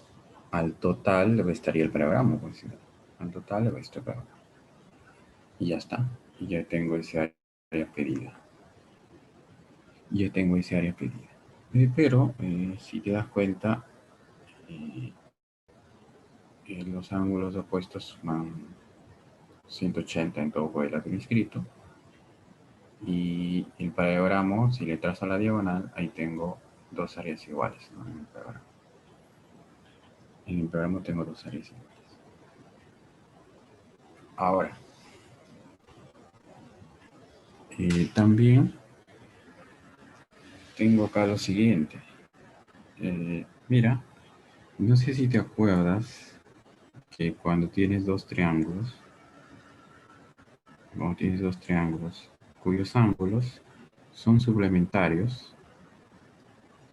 Al total le restaría el paralelogramo, pues, al total le resto el paralelogramo. Y ya está. Y ya tengo ese área pedida. Pero, si te das cuenta, eh, los ángulos opuestos van 180 en todo cuadrilátero inscrito. Y el paralelogramo, si le trazo la diagonal, ahí tengo dos áreas iguales, ¿no? En el paralelogramo. Tengo dos áreas iguales. Ahora, también tengo acá lo siguiente. Mira, no sé si te acuerdas que cuando tienes dos triángulos, cuyos ángulos son suplementarios,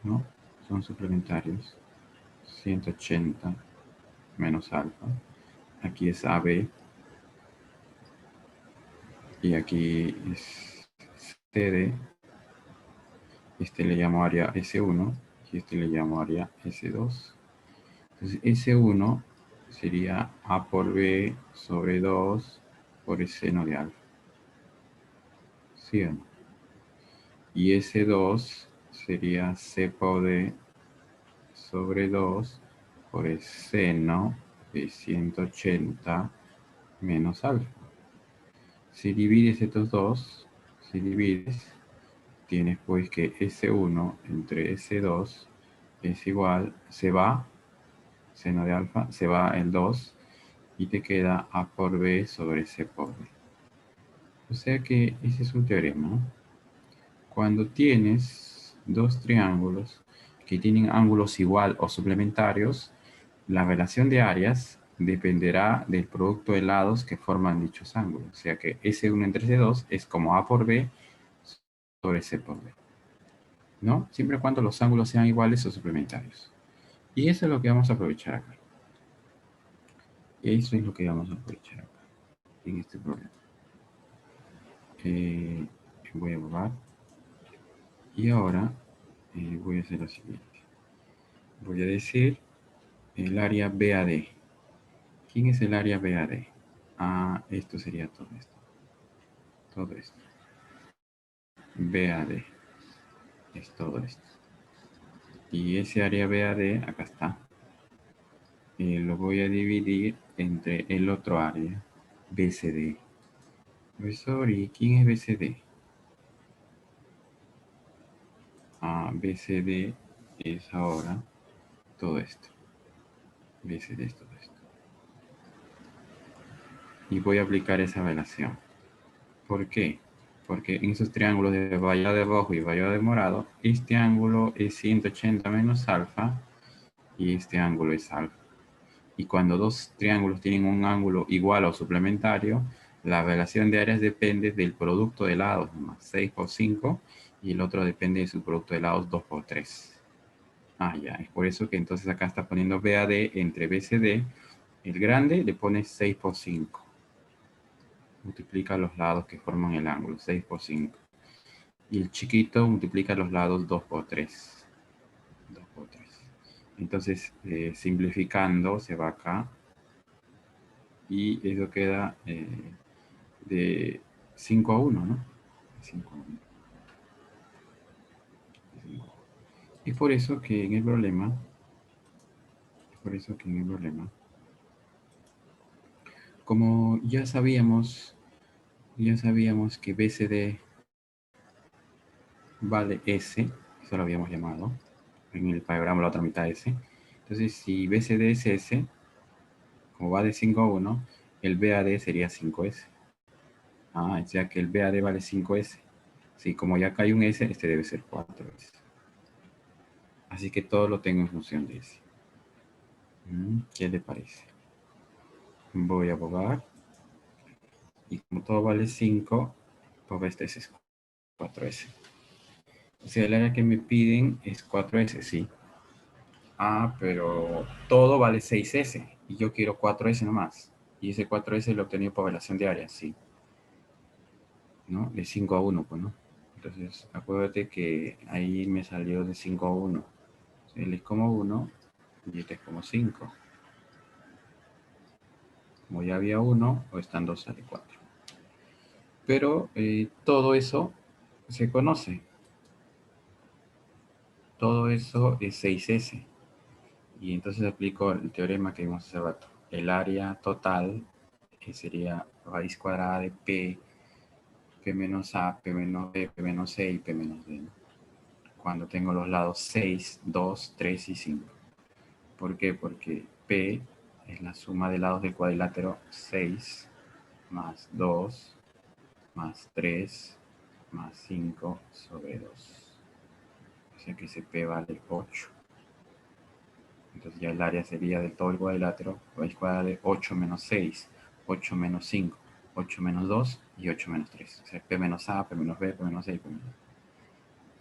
¿no? Son suplementarios, 180 menos alfa. Aquí es AB y aquí es CD. Este le llamo área S1 y este le llamo área S2. Entonces S1 sería A por B sobre 2 por el seno de alfa. ¿Sí o no? Y S2 sería C por D sobre 2 por el seno de 180 menos alfa. Si divides estos dos, tienes pues que S1 entre S2 es igual, se va seno de alfa, se va el 2 y te queda A por B sobre C por B. O sea que ese es un teorema, ¿no? Cuando tienes dos triángulos que tienen ángulos igual o suplementarios, la relación de áreas dependerá del producto de lados que forman dichos ángulos. O sea que S1 entre S2 es como A por B sobre C por B, ¿no? Siempre y cuando los ángulos sean iguales o suplementarios. Y eso es lo que vamos a aprovechar acá. Eso es lo que vamos a aprovechar acá, en este problema. Voy a borrar. Y ahora voy a hacer lo siguiente. Voy a decir el área BAD. ¿Quién es el área BAD? Ah, esto sería todo esto. Todo esto. BAD. Es todo esto. Y ese área BAD, acá está. Lo voy a dividir entre el otro área, BCD. Profesor, ¿y quién es BCD? Ah, BCD es ahora todo esto. BCD es todo esto. Y voy a aplicar esa relación. ¿Por qué? Porque en esos triángulos de vallado de rojo y vallado de morado, este ángulo es 180 menos alfa y este ángulo es alfa. Y cuando dos triángulos tienen un ángulo igual o suplementario, la relación de áreas depende del producto de lados, nomás 6 por 5, y el otro depende de su producto de lados 2 por 3. Ah, ya, es por eso que entonces acá está poniendo BAD entre BCD. El grande le pone 6 por 5. Multiplica los lados que forman el ángulo, 6 por 5. Y el chiquito multiplica los lados 2 por 3. 2 por 3. Entonces, simplificando, se va acá. Y eso queda de 5 a 1, ¿no? 5 a 1. Es por eso que en el problema, como ya sabíamos que BCD vale S, eso lo habíamos llamado, en el paralogramo la otra mitad S. Entonces, si BCD es S, como va de 5 a 1, el BAD sería 5S. Ah, ya que el BAD vale 5S. Sí, como ya acá hay un S, este debe ser 4S. Así que todo lo tengo en función de S. ¿Qué le parece? Voy a abogar. Y como todo vale 5, pues este es 4S. O sea, el área que me piden es 4S, sí. Ah, pero todo vale 6S. Y yo quiero 4S nomás. Y ese 4S lo he obtenido por relación de área, sí. ¿No? De 5 a 1, pues, ¿no? Entonces, acuérdate que ahí me salió de 5 a 1. Él es como 1 y este es como 5. Como ya había 1, o están 2, sale 4. Pero todo eso se conoce. Todo eso es 6S. Y entonces aplico el teorema que vimos hace rato. El área total, que sería raíz cuadrada de P menos A, P menos B, P menos C y P menos D. Cuando tengo los lados 6, 2, 3 y 5. ¿Por qué? Porque P es la suma de lados del cuadrilátero 6 más 2 más 3 más 5 sobre 2. O sea que ese P vale 8. Entonces ya el área sería de todo el cuadrilátero, raíz cuadrada de 8 menos 6, 8 menos 5, 8 menos 2 y 8 menos 3. O sea, P menos A, P menos B, P menos C y P menos D.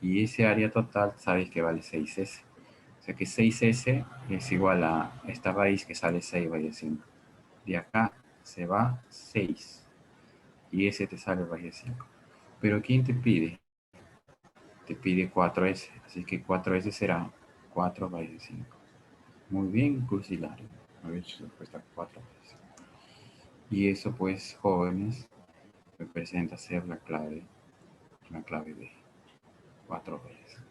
Y ese área total, sabes que vale 6S. O sea que 6S es igual a esta raíz que sale 6 raíz de 5. De acá se va 6. Y ese te sale raíz de 5. Pero ¿quién te pide? Te pide 4S. Así que 4S será 4 raíz de 5. Muy bien, cursilario. A ver si respuesta 4 veces. Y eso, pues, jóvenes, representa ser la clave de 4 veces.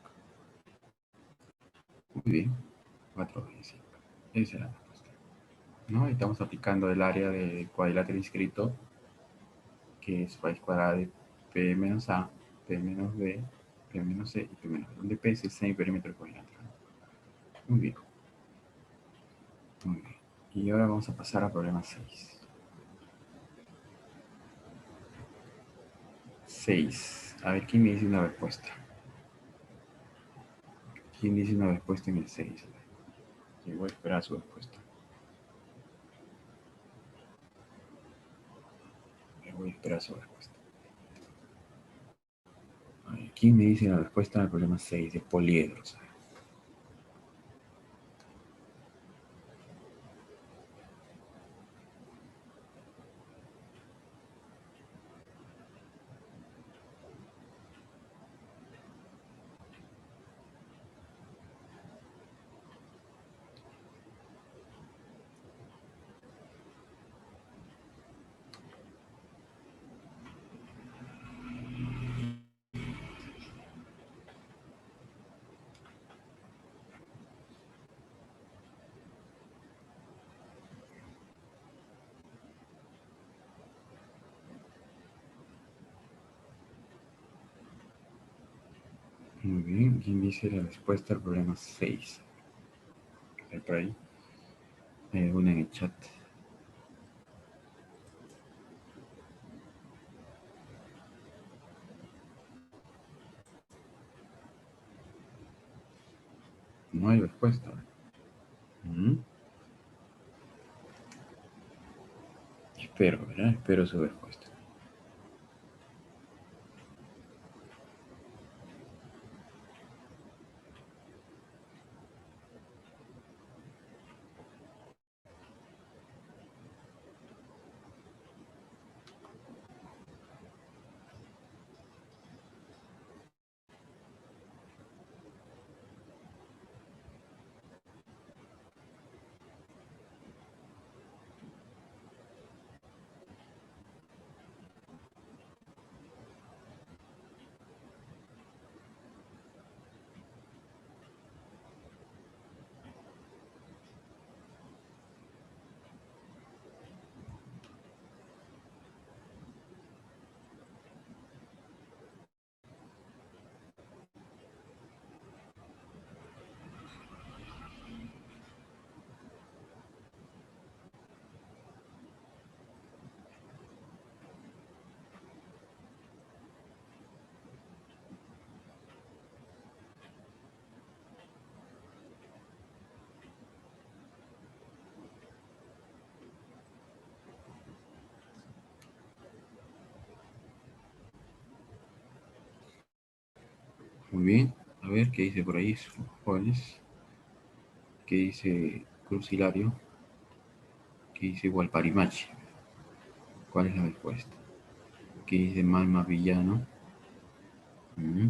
Muy bien, 4 veces 5. Esa es la respuesta. ¿No? Estamos aplicando el área del cuadrilátero inscrito, que es raíz cuadrada de P menos A, P menos B, P menos C y P menos D, donde P es el semiperímetro del cuadrilátero. Muy bien. Muy bien. Y ahora vamos a pasar al problema 6. 6. A ver, ¿quién me dice una respuesta? ¿Quién dice una respuesta en el 6? Yo voy a esperar su respuesta. Yo voy a esperar su respuesta. A ver, ¿quién me dice la respuesta al problema 6 de poliedros? Muy bien, ¿quién dice la respuesta al problema 6? ¿Hay por ahí? Hay alguna en el chat. No hay respuesta. ¿Mm? Espero, ¿verdad? Espero su respuesta. Muy bien. A ver qué dice por ahí, jóvenes. ¿Qué dice Cruz Hilario? ¿Qué dice Walparimachi? ¿Cuál es la respuesta? ¿Qué dice Malma Villano? ¿Mm?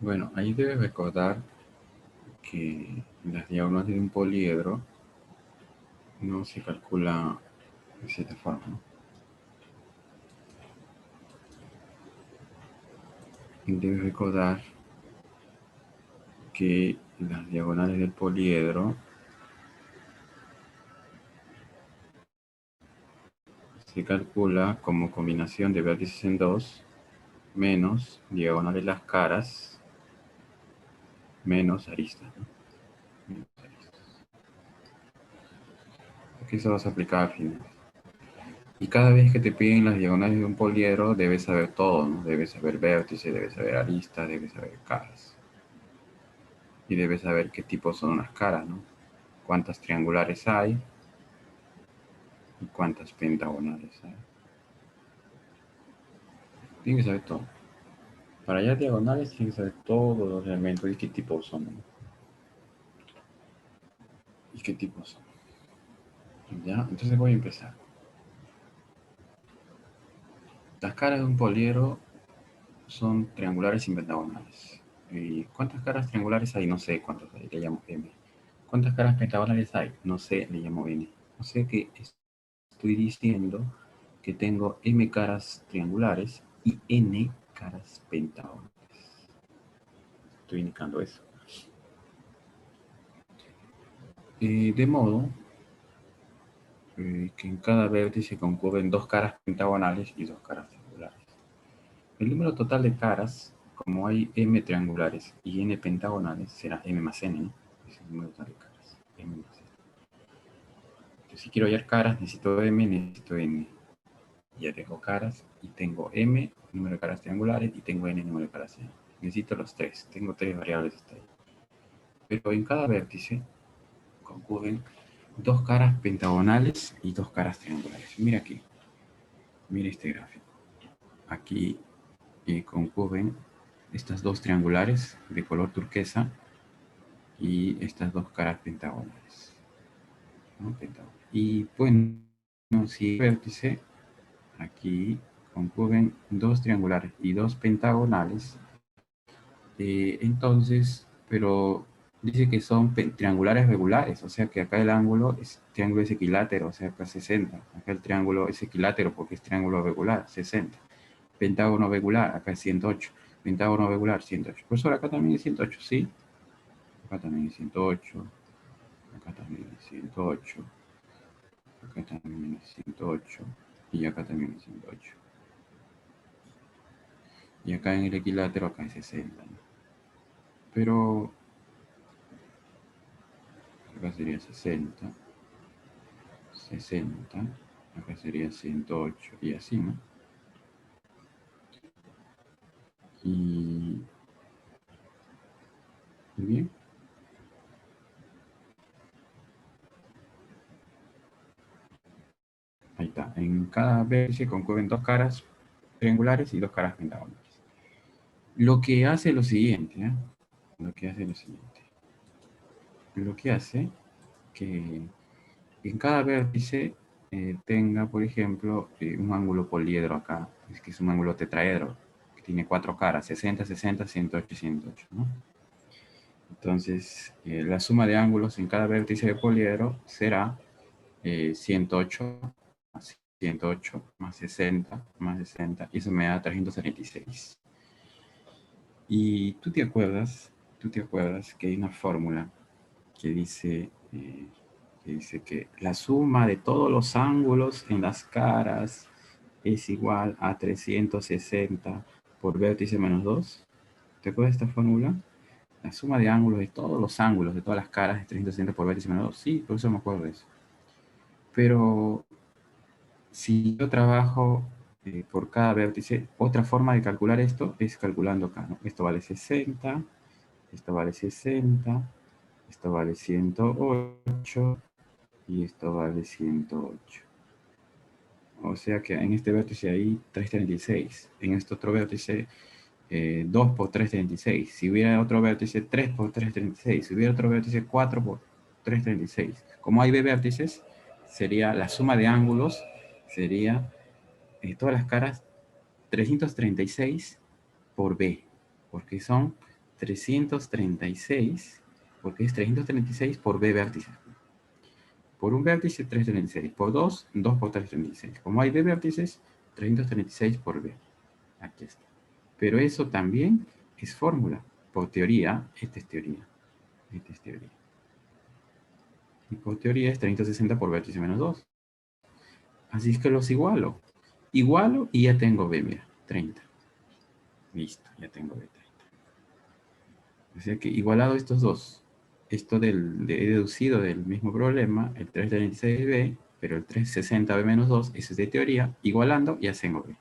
Bueno, ahí debes recordar que las diagonales de un poliedro no se calcula de cierta forma, ¿no? Debes recordar que las diagonales del poliedro se calcula como combinación de vértices en 2 menos diagonales las caras menos aristas, ¿no? Menos aristas. Porque eso vas a aplicar al final. Y cada vez que te piden las diagonales de un poliedro, debes saber todo, ¿no? Debes saber vértices, debes saber aristas, debes saber caras. Y debes saber qué tipo son las caras, ¿no? Cuántas triangulares hay y cuántas pentagonales hay. Tienes que saber todo. Para hallar diagonales tienes que saber todos los elementos y qué tipos son, ¿no? Y qué tipos son. ¿Ya? Entonces voy a empezar. Las caras de un poliedro son triangulares y pentagonales. ¿Y cuántas caras triangulares hay? No sé cuántas hay, le llamo M. ¿Cuántas caras pentagonales hay? No sé, le llamo N. O sea que estoy diciendo que tengo M caras triangulares y N caras pentagonales. estoy indicando eso. De modo que en cada vértice concurren dos caras pentagonales y dos caras triangulares. El número total de caras, como hay m triangulares y n pentagonales, será m más n, ¿no? Es el número total de caras, m más n. Entonces, si quiero hallar caras, necesito m, necesito n. Ya tengo caras y tengo m, número de caras triangulares, y tengo n, número de caras triangulares. Necesito los tres, tengo tres variables hasta ahí. Pero en cada vértice concurren dos caras pentagonales y dos caras triangulares. Mira aquí, mira este gráfico. Aquí concurren estas dos triangulares de color turquesa y estas dos caras pentagonales, ¿no? Y bueno, si el vértice aquí concurren dos triangulares y dos pentagonales, entonces, pero dice que son triangulares regulares, o sea que acá el ángulo es triángulo es equilátero, o sea acá 60. Acá el triángulo es equilátero porque es triángulo regular, 60. Pentágono regular, acá es 108. Pentágono regular, 108. Profesor, acá también es 108, ¿sí? Acá también es 108. Acá también es 108. Acá también es 108. Y acá también es 108. Y acá en el equilátero, acá es 60, ¿no? Pero acá sería 60. 60. Acá sería 108. Y así, ¿no? Y bien. Ahí está. En cada vértice concurren dos caras triangulares y dos caras pentagonales. Lo que hace lo siguiente, ¿eh? Lo que hace lo siguiente. Lo que hace que en cada vértice tenga, por ejemplo, un ángulo poliedro acá, es que es un ángulo tetraedro, que tiene cuatro caras, 60, 60, 108 y 108, ¿no? Entonces, la suma de ángulos en cada vértice de poliedro será 108 más 108 más 60 más 60, y eso me da 376. Y tú te acuerdas que hay una fórmula que dice que la suma de todos los ángulos en las caras es igual a 360 por vértice menos 2. ¿Te acuerdas de esta fórmula? La suma de ángulos de todos los ángulos de todas las caras es 360 por vértice menos 2. Sí, por eso me acuerdo de eso. Pero si yo trabajo por cada vértice, otra forma de calcular esto es calculando acá, ¿no? Esto vale 60, esto vale 60, esto vale 108 y esto vale 108. O sea que en este vértice hay 336. En este otro vértice 2 por 336. Si hubiera otro vértice 3 por 336. Si hubiera otro vértice 4 por 336. Como hay b vértices, sería la suma de ángulos, sería todas las caras 336 por b. Porque son 336, porque es 336 por b vértices. Por un vértice, 336. Por 2, 2 por 336. Como hay b vértices, 336 por b. Aquí está. Pero eso también es fórmula. Por teoría, esta es teoría. Esta es teoría. Y por teoría es 360 por vértice menos 2. Así es que los igualo. Igualo y ya tengo b, mira, 30. Listo, ya tengo b 30. O sea que igualado estos dos, esto he deducido del mismo problema, el 336b, pero el 360b menos 2, eso es de teoría, igualando ya tengo b.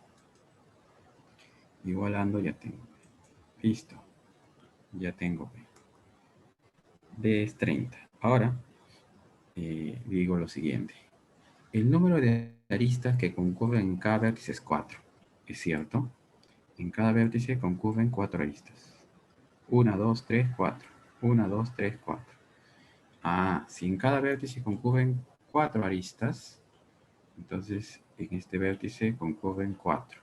Igualando ya tengo b. Listo, ya tengo b. B es 30. Ahora, digo lo siguiente. El número de aristas que concurren en cada vértice es 4. ¿Es cierto? En cada vértice concurren 4 aristas. 1, 2, 3, 4. 1, 2, 3, 4. Ah, si en cada vértice concurren 4 aristas, entonces en este vértice concurren 4.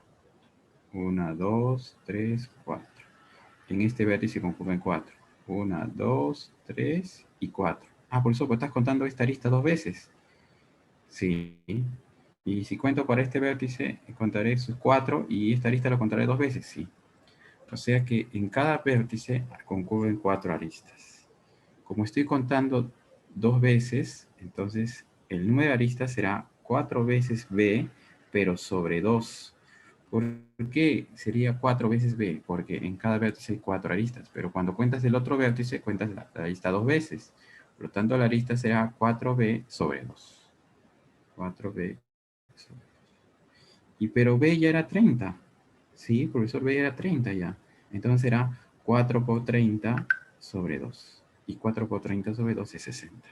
1, 2, 3, 4. En este vértice concurren 4. 1, 2, 3 y 4. Ah, por eso pues estás contando esta arista dos veces. Sí. Y si cuento para este vértice, contaré sus 4 y esta arista lo contaré dos veces. Sí. O sea que en cada vértice concurren 4 aristas. Como estoy contando 2 veces, entonces el número de aristas será 4 veces B, pero sobre 2. ¿Por qué sería 4 veces B? Porque en cada vértice hay 4 aristas, pero cuando cuentas el otro vértice, cuentas la arista 2 veces. Por lo tanto, la arista será 4B sobre 2. 4B sobre 2. Y pero B ya era 30. Sí, profesor, B era 30 ya. Entonces será 4 por 30 sobre 2. Y 4 por 30 sobre 2 es 60.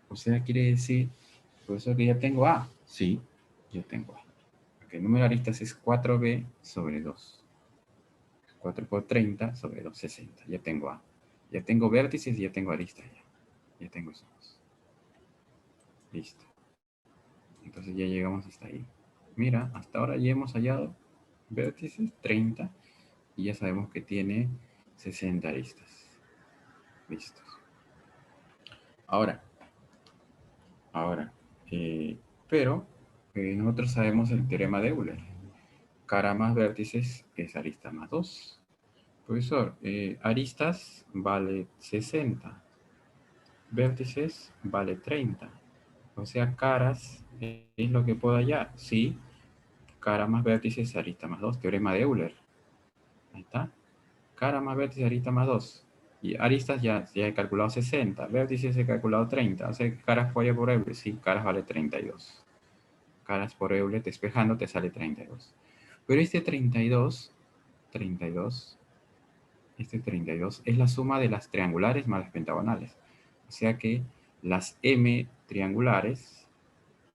O sea, quiere decir, profesor, que ya tengo A. Sí, ya tengo A. Porque el número de aristas es 4B sobre 2. 4 por 30 sobre 2, 60. Ya tengo A. Ya tengo vértices y ya tengo aristas ya. Ya tengo esos dos. Listo. Entonces ya llegamos hasta ahí. Mira, hasta ahora ya hemos hallado vértices 30 y ya sabemos que tiene 60 aristas. Listos. Ahora, ahora, pero nosotros sabemos el teorema de Euler. Cara más vértices es arista más 2. Profesor, aristas vale 60. Vértices vale 30. O sea, caras es lo que puedo hallar. Sí, cara más vértices, arista más 2. Teorema de Euler. Ahí está. Cara más vértices, arista más 2. Y aristas ya he calculado 60. Vértices he calculado 30. O sea, caras por Euler. Sí, caras vale 32. Caras por Euler despejando te sale 32. Pero este 32, este 32 es la suma de las triangulares más las pentagonales. O sea que las M triangulares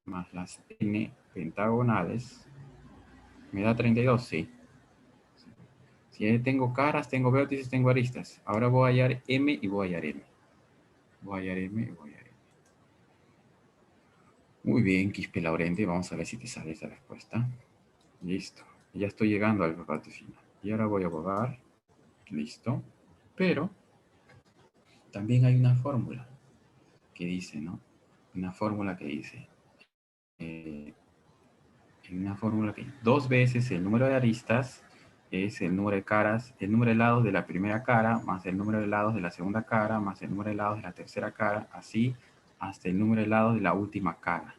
más las N pentagonales me da 32, sí. Si tengo caras, tengo vértices, tengo aristas. Ahora voy a hallar M y voy a hallar M. Voy a hallar M y voy a hallar M. Muy bien, Quispe Laurenti. Vamos a ver si te sale esa respuesta. Listo. Ya estoy llegando al parte final. Y ahora voy a borrar. Listo. Pero también hay una fórmula que dice, ¿no? Una fórmula que dice, una fórmula que 2 veces el número de aristas es el número de caras, el número de lados de la primera cara, más el número de lados de la segunda cara, más el número de lados de la tercera cara, así hasta el número de lados de la última cara.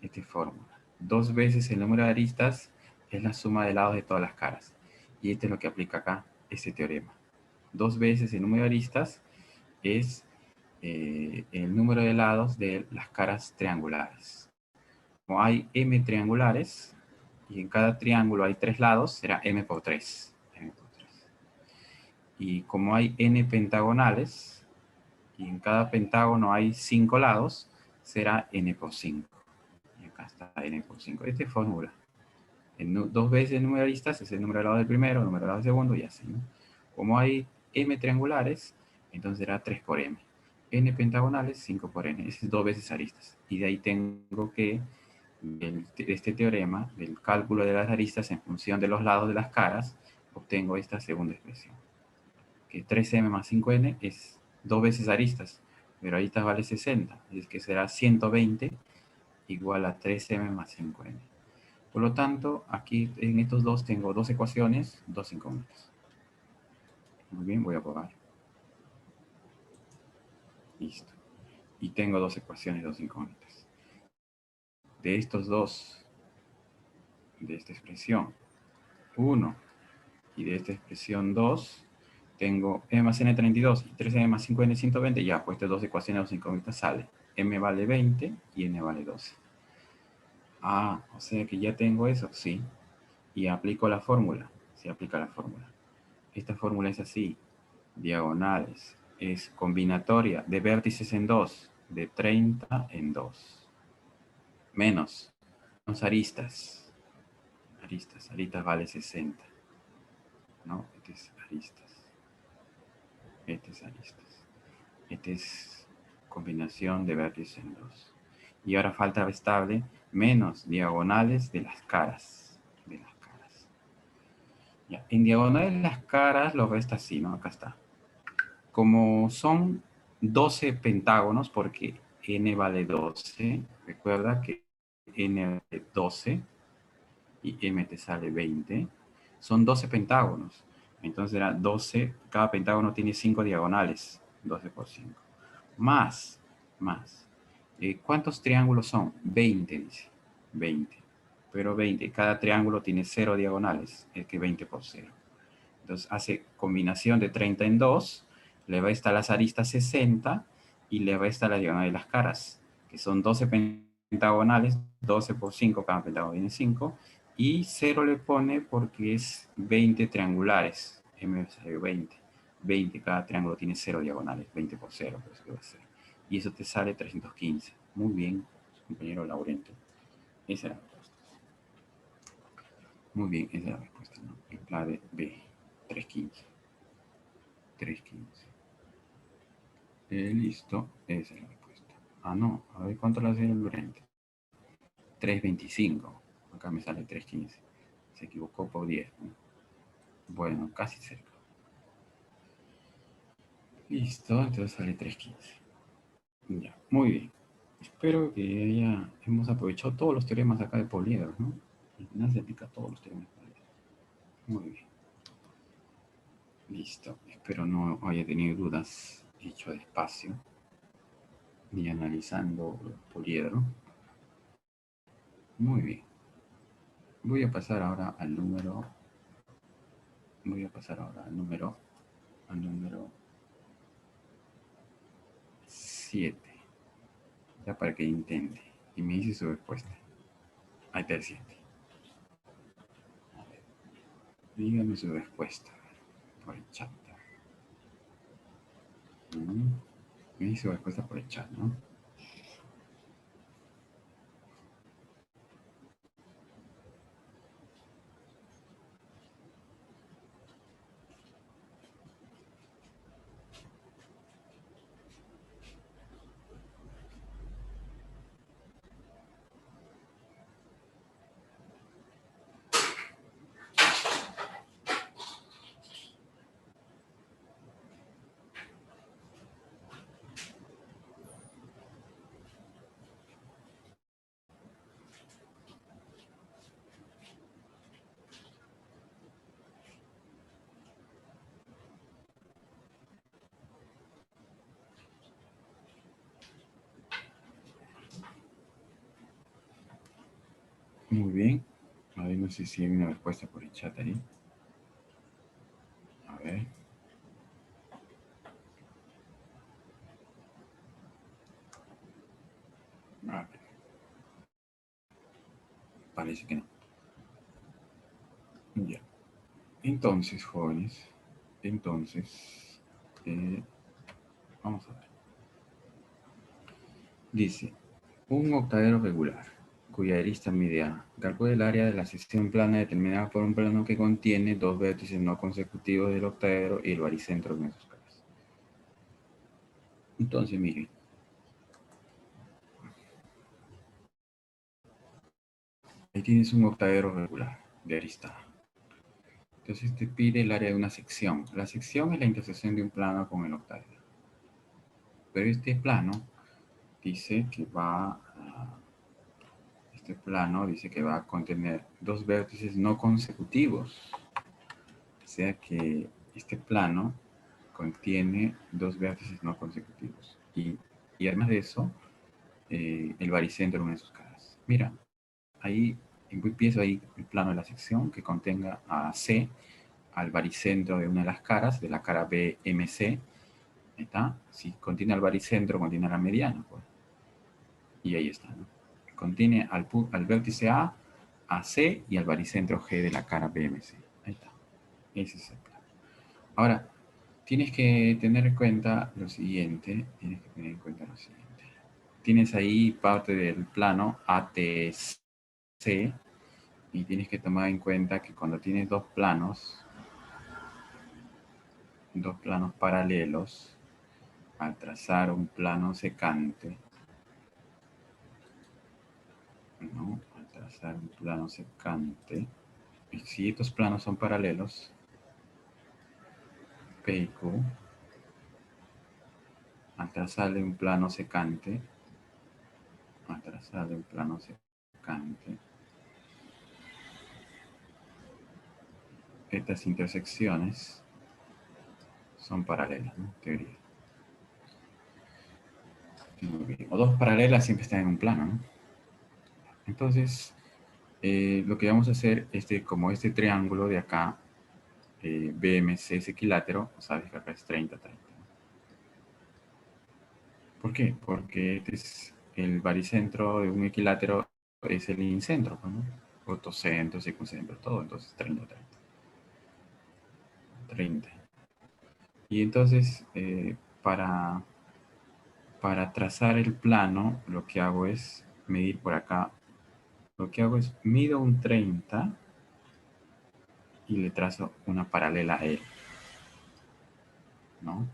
Esta fórmula. 2 veces el número de aristas es la suma de lados de todas las caras. Y esto es lo que aplica acá, este teorema. 2 veces el número de aristas es el número de lados de las caras triangulares. Como hay m triangulares y en cada triángulo hay 3 lados, será m por 3. M por 3. Y como hay n pentagonales y en cada pentágono hay 5 lados, será n por 5. Y acá está n por 5. Esta es fórmula. 2 veces el número de aristas es el número de lados del primero, el número de lados del segundo y así, ¿no? Como hay m triangulares, entonces será 3 por m. N pentagonales, 5 por n. Ese es 2 veces aristas. Y de ahí tengo que, de este teorema, del cálculo de las aristas en función de los lados de las caras, obtengo esta segunda expresión. Que 3m más 5n es 2 veces aristas, pero aristas vale 60. Es que será 120 igual a 3m más 5n. Por lo tanto, aquí en estos dos tengo 2 ecuaciones, 2 incógnitas. Muy bien, voy a probar. Listo. Y tengo 2 ecuaciones, 2 incógnitas. De estos dos, de esta expresión 1 y de esta expresión 2, tengo m más n 32 y 3m más 5n 120. Ya, pues estas 2 ecuaciones, 2 incógnitas sale. M vale 20 y n vale 12. Ah, o sea que ya tengo eso, sí. Y aplico la fórmula. Se aplica la fórmula. Esta fórmula es así. Diagonales es combinatoria de vértices en 2, de 30 en 2. Menos aristas. Aristas vale 60. ¿No? Este es aristas. Este es aristas. Este es combinación de vértices en 2. Y ahora falta estable menos diagonales de las caras. De las caras. Ya. En diagonales de las caras lo resta así, ¿no? Acá está. Como son 12 pentágonos, porque n vale 12, recuerda que n vale 12 y m te sale 20. son 12 pentágonos. Entonces era 12, cada pentágono tiene 5 diagonales, 12 por 5. Más. ¿Cuántos triángulos son? 20, dice. 20. Pero 20, cada triángulo tiene 0 diagonales, es que 20 por 0. Entonces hace combinación de 30 en 2, le va a estar las aristas 60 y le va a estar la diagonal de las caras, que son 12 pentagonales, 12 por 5, cada pentágono viene 5, y 0 le pone porque es 20 triangulares, M salió 20. 20, cada triángulo tiene 0 diagonales, 20 por 0, pues que va a ser. Y eso te sale 315. Muy bien, compañero Laurento. Esa es la respuesta. Muy bien, esa es la respuesta, ¿no? El clave B, 315. 315. Listo, esa es la respuesta. Ah, no, a ver cuánto le hace el Laurento. 325. Acá me sale 315. Se equivocó por 10, ¿no? Bueno, casi cerca. Listo, entonces sale 315. Ya, muy bien. Espero que ya hemos aprovechado todos los teoremas acá de poliedros, ¿no? Al final se aplica todos los teoremas de poliedros. Muy bien. Listo. Espero no haya tenido dudas dicho despacio ni analizando los poliedros. Muy bien. Voy a pasar ahora al número. Voy a pasar ahora al número 7. Ya para que intente. Y me dice su respuesta. Ahí está el 7. Dígame su respuesta por el chat. Me dice su respuesta por el chat, ¿no? Muy bien. A ver, no sé si hay una respuesta por el chat ahí. A ver. A ver. Parece que no. Ya. Entonces, jóvenes. Entonces, vamos a ver. Dice, un octavero regular, cuya arista mide A. Calcula el área de la sección plana determinada por un plano que contiene dos vértices no consecutivos del octavero y el baricentro en esos casos. Entonces, miren. Ahí tienes un octavero regular de arista A. Entonces te pide el área de una sección. La sección es la intersección de un plano con el octavero. Pero este plano dice que va a contener dos vértices no consecutivos. O sea que este plano contiene dos vértices no consecutivos. Y además de eso, el baricentro en una de sus caras. Mira, ahí empiezo ahí el plano de la sección que contenga a C al baricentro de una de las caras, de la cara BMC. ¿Está? Si contiene al baricentro, contiene a la mediana. Pues. Y ahí está, ¿no? Contiene al vértice a C y al baricentro G de la cara BMC. Ahí está. Ese es el plano. Ahora, tienes que tener en cuenta lo siguiente. Tienes ahí parte del plano ATC y tienes que tomar en cuenta que cuando tienes dos planos paralelos, al trazar un plano secante, ¿no? Al trazar un plano secante, y si estos planos son paralelos, P y Q, al trazarle un plano secante, estas intersecciones son paralelas, ¿no? Teoría. Muy bien. O dos paralelas siempre están en un plano, ¿no? Entonces, lo que vamos a hacer, como este triángulo de acá, BMC es equilátero, sabes que acá es 30-30. ¿Por qué? Porque este es el baricentro de un equilátero, es el incentro, ¿no? Ortocentro, circuncentro, todo, entonces 30-30. 30. Y entonces, para trazar el plano, lo que hago es medir por acá. Lo que hago es mido un 30 y le trazo una paralela a él, ¿no?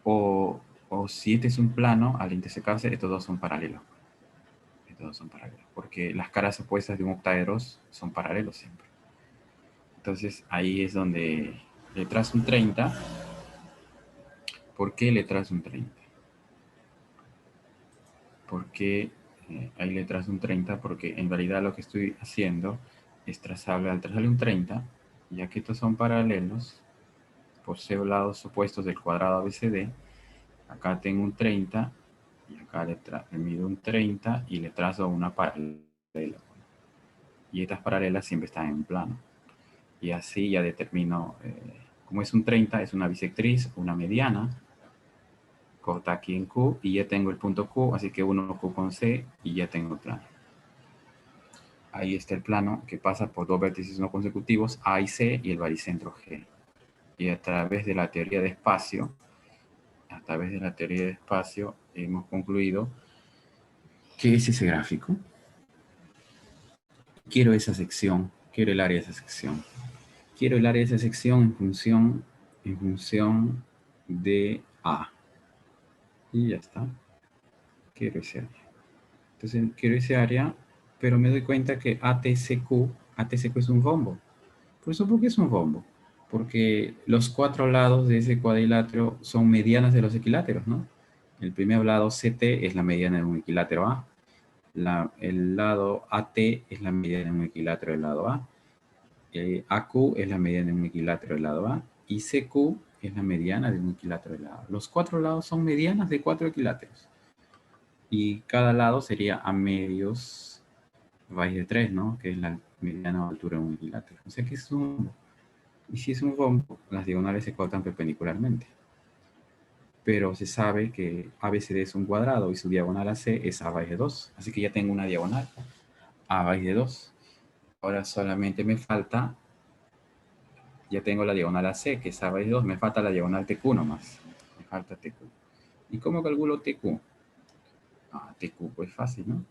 O si este es un plano, al intersecarse, estos dos son paralelos. Estos dos son paralelos, porque las caras opuestas de un octaedro son paralelos siempre. Entonces ahí es donde le trazo un 30. ¿Por qué le trazo un 30? Porque ahí le trazo un 30, porque en realidad lo que estoy haciendo es trazarle, al trazarle un 30, ya que estos son paralelos, poseo lados opuestos del cuadrado ABCD. Acá tengo un 30 y acá le mido un 30 y le trazo una paralela. Y estas paralelas siempre están en plano. Y así ya determino, como es un 30, es una bisectriz, una mediana, corta aquí en Q y ya tengo el punto Q, así que 1Q con C y ya tengo el plano. Ahí está el plano que pasa por dos vértices no consecutivos, A y C, y el baricentro G. Y a través de la teoría de espacio, hemos concluido que es ese gráfico. Quiero esa sección, quiero el área de esa sección. Quiero el área de esa sección en función de A. Y ya está. Quiero ese área. Entonces quiero ese área, pero me doy cuenta que ATCQ es un rombo. ¿Por eso por qué es un rombo? Porque los cuatro lados de ese cuadrilátero son medianas de los equiláteros, ¿no? El primer lado CT es la mediana de un equilátero A. El lado AT es la mediana de un equilátero del lado A. AQ es la mediana de un equilátero del lado A. Y CQ es la mediana de un equilátero del lado A. Los cuatro lados son medianas de cuatro equiláteros. Y cada lado sería a medios raíz de 3, ¿no? Que es la mediana altura de un equilátero. O sea que es un rombo. Y si es un rombo, las diagonales se cortan perpendicularmente. Pero se sabe que ABCD es un cuadrado y su diagonal AC es A raíz de 2. Así que ya tengo una diagonal, A raíz de 2. Ahora solamente me falta, ya tengo la diagonal AC, que es A raíz de 2. Me falta la diagonal TQ nomás. Me falta TQ. ¿Y cómo calculo TQ? TQ, pues fácil, ¿no?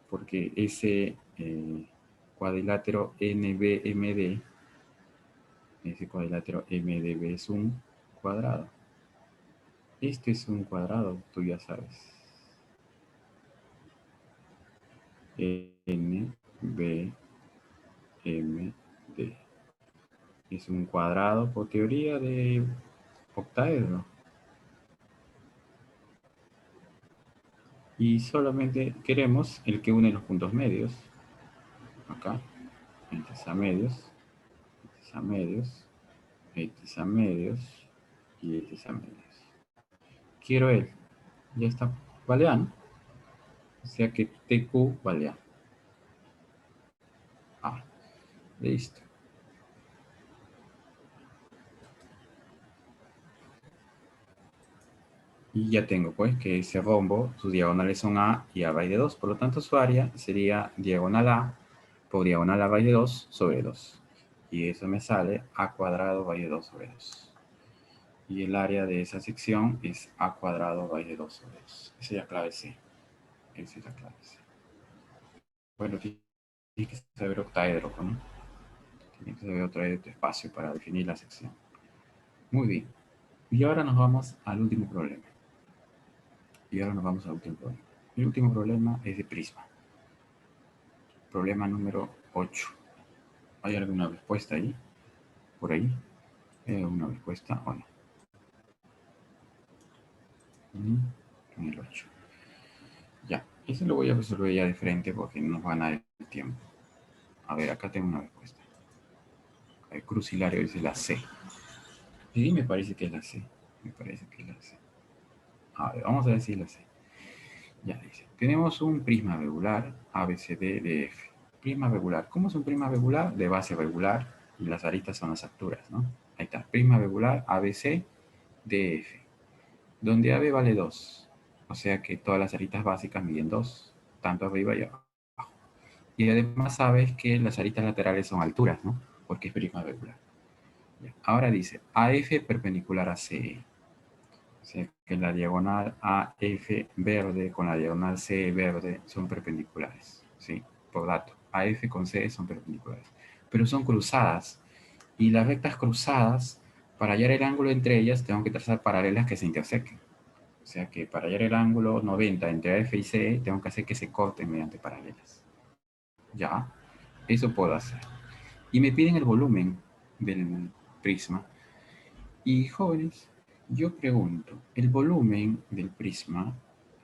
Porque ese cuadrilátero NBMD, ese cuadrilátero MDB es un cuadrado. Este es un cuadrado, tú ya sabes. NBMD es un cuadrado por teoría de octaedro. Y solamente queremos el que une los puntos medios. Acá, entre a medios, a medios, a medios y a medios. Quiero él. Ya está baleano. O sea que TQ vale A. Listo. Y ya tengo pues que ese rombo, sus diagonales son A y A raíz de 2. Por lo tanto, su área sería diagonal A por diagonal A raíz de 2 sobre 2. Y eso me sale A cuadrado raíz de 2 sobre 2. Y el área de esa sección es A cuadrado raíz de 2 sobre 2. Esa es la clave C. Esa es la clave C. Bueno, tienes que saber octaedro, ¿no? Tienes que saber octaedro de tu espacio para definir la sección. Muy bien. Y ahora nos vamos al último problema. El último problema es de prisma. Problema número 8. ¿Hay alguna respuesta ahí? ¿Por ahí? ¿Hay alguna respuesta o no? En el 8. Ya, eso lo voy a resolver ya de frente porque no nos van a dar el tiempo. A ver, acá tengo una respuesta. crucilario dice la C. Sí, me parece que es la C. Me parece que es la C. A ver, vamos a decir la C. Ya dice, tenemos un prisma regular ABCD de F. Prisma regular. ¿Cómo es un prisma regular? De base regular y las aristas son las alturas, ¿no? Ahí está. Prisma regular ABC de F. Donde AB vale 2. O sea que todas las aristas básicas miden 2, tanto arriba y abajo. Y además sabes que las aristas laterales son alturas, ¿no? Porque es prisma regular. Ahora dice AF perpendicular a CE. O sea que la diagonal AF verde con la diagonal CE verde son perpendiculares. ¿Sí? Por dato. AF con CE son perpendiculares. Pero son cruzadas. Y las rectas cruzadas, para hallar el ángulo entre ellas, tengo que trazar paralelas que se intersequen. O sea que para hallar el ángulo 90 entre AF y CE, tengo que hacer que se corten mediante paralelas. Ya, eso puedo hacer. Y me piden el volumen del prisma. Y jóvenes, yo pregunto, el volumen del prisma,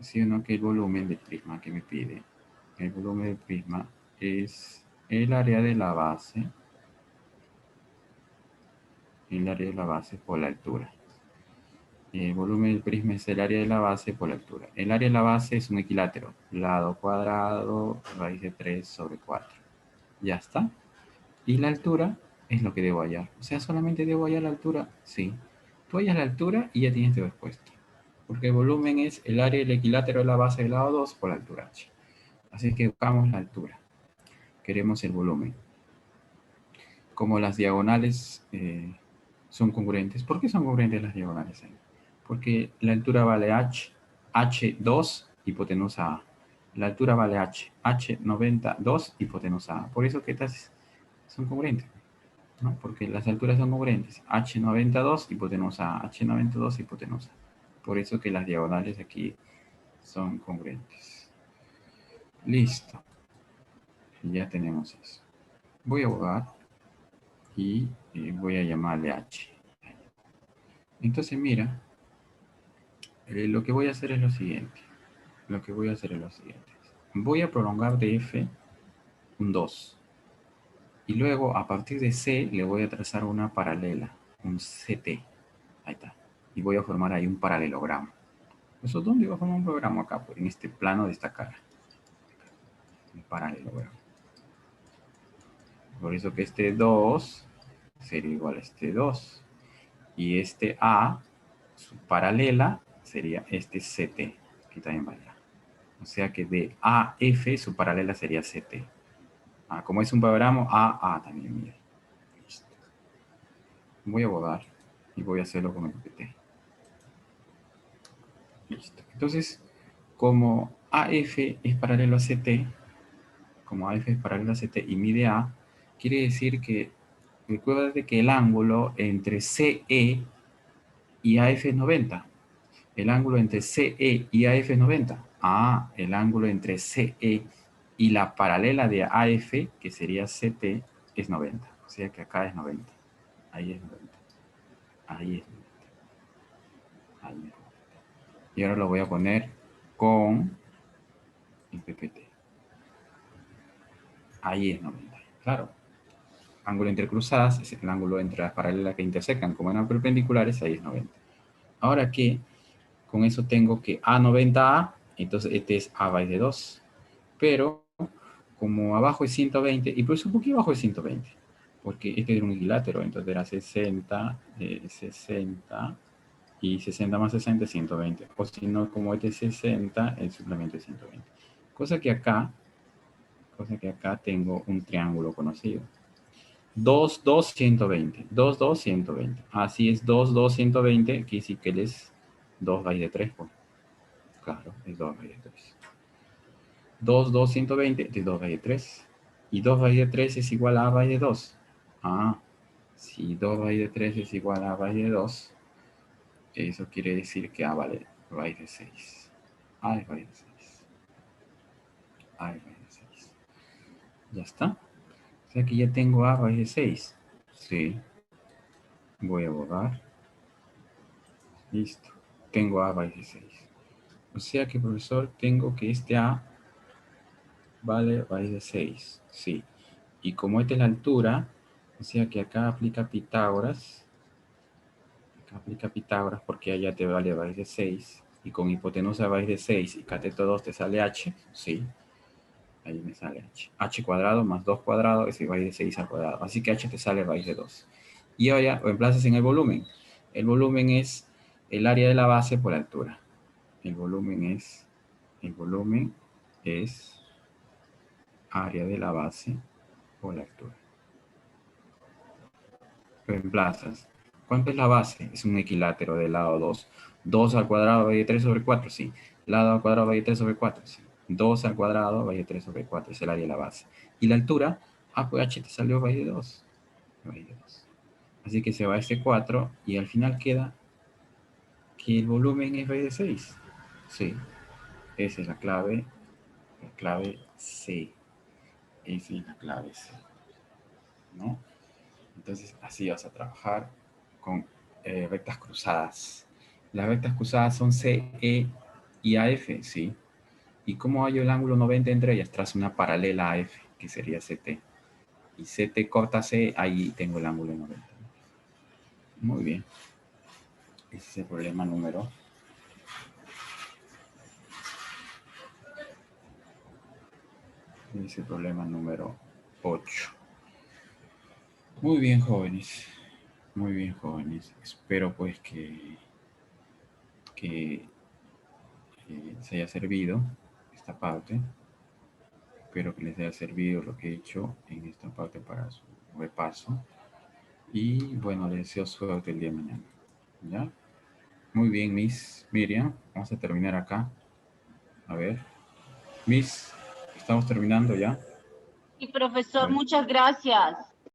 ¿sí o no? Que el volumen del prisma que me pide, el volumen del prisma es el área de la base, por la altura. El volumen del prisma es el área de la base por la altura. El área de la base es un equilátero, lado cuadrado, raíz de 3 sobre 4. Ya está. Y la altura es lo que debo hallar. O sea, solamente debo hallar la altura. Sí. Tú hallas la altura y ya tienes tu respuesta. Porque el volumen es el área del equilátero de la base del lado 2 por la altura h. Así que buscamos la altura. Queremos el volumen. Como las diagonales son congruentes. ¿Por qué son congruentes las diagonales ahí? Porque la altura vale h, h2, hipotenusa a. La altura vale h, h90, 2, hipotenusa a. Por eso que estas son congruentes. ¿No? Porque las alturas son congruentes. H92 hipotenusa A, H92 hipotenusa. Por eso que las diagonales aquí son congruentes. Listo. Ya tenemos eso. Voy a borrar y voy a llamarle H. Entonces mira, lo que voy a hacer es lo siguiente. Voy a prolongar de F un 2. Y luego a partir de C le voy a trazar una paralela, un CT. Ahí está. Y voy a formar ahí un paralelogramo. ¿Eso dónde va a formar un programa? Acá, pues, en este plano de esta cara. Un paralelogramo. Por eso que este 2 sería igual a este 2. Y este A, su paralela, sería este CT, que también va allá. O sea que de AF, su paralela sería CT. Como es un programa, AA también, mira. Listo. Voy a borrar y voy a hacerlo con el PT. Listo. Entonces, como AF es paralelo a CT, y mide A, quiere decir que, recuerda que el ángulo entre CE y AF es 90. El ángulo entre CE y AF es 90. El ángulo entre CE y la paralela de AF, que sería CT, es 90. O sea que acá es 90. Ahí es 90. Ahí es 90. Ahí es 90. Y ahora lo voy a poner con el PPT. Ahí es 90. Claro. Ángulo entre cruzadas es el ángulo entre las paralelas que intersecan. Como eran perpendiculares, ahí es 90. Ahora que con eso tengo que A90A, entonces este es A raíz de 2. Pero como abajo es 120, y por eso ¿por qué abajo es 120? Porque este era un equilátero, entonces era 60, 60, y 60 más 60 es 120. O si no, como este es 60, el suplemento es 120. Cosa que acá tengo un triángulo conocido. 2, 2, 120. 2, 2, 120. Así es, 2, 2, 120, que sí que él es 2 raíz de 3. Pues. Claro, es 2 raíz de 3. 2, 2, 120 es 2 raíz de 3. Y 2 raíz de 3 es igual a raíz de 2. Si 2 raíz de 3 es igual a raíz de 2, eso quiere decir que A vale raíz de 6. A es raíz de 6. A es raíz de 6. Ya está. O sea que ya tengo A raíz de 6. Sí. Voy a borrar. Listo. Tengo A raíz de 6. O sea que, profesor, tengo que este A vale raíz de 6. Sí. Y como esta es la altura, O sea que acá aplica Pitágoras. Acá aplica Pitágoras porque allá te vale raíz de 6. Y con hipotenusa raíz de 6 y cateto 2 te sale h. Sí, ahí me sale h. H cuadrado más 2 cuadrado es raíz de 6 al cuadrado. Así que h te sale raíz de 2. Y ahora reemplazas en el volumen. El volumen es el área de la base por altura. El volumen es área de la base por la altura. Reemplazas. ¿Cuánto es la base? Es un equilátero del lado 2. 2 al cuadrado raíz de 3 sobre 4, sí. Lado al cuadrado raíz de 3 sobre 4, sí. 2 al cuadrado raíz de 3 sobre 4 es el área de la base. Y la altura, pues h te salió raíz de 2. Raíz de 2. Así que se va este 4 y al final queda que el volumen es raíz de 6. Sí, esa es la clave C. Esa es la clave C, ¿no? Entonces, así vas a trabajar con rectas cruzadas. Las rectas cruzadas son CE y AF, ¿sí? ¿Y cómo hallo el ángulo 90 entre ellas? Trazo una paralela a F, que sería CT. Y CT corta C, ahí tengo el ángulo 90. Muy bien. Ese es el problema número. Ese es el problema número 8. Muy bien, jóvenes. Muy bien, jóvenes. Espero pues que les haya servido esta parte. Espero que les haya servido lo que he hecho en esta parte para su repaso. Y bueno, les deseo suerte el día de mañana. ¿Ya? Muy bien, Miss Miriam. Vamos a terminar acá. A ver. Miss, estamos terminando ya. Y A profesor, ver. muchas gracias.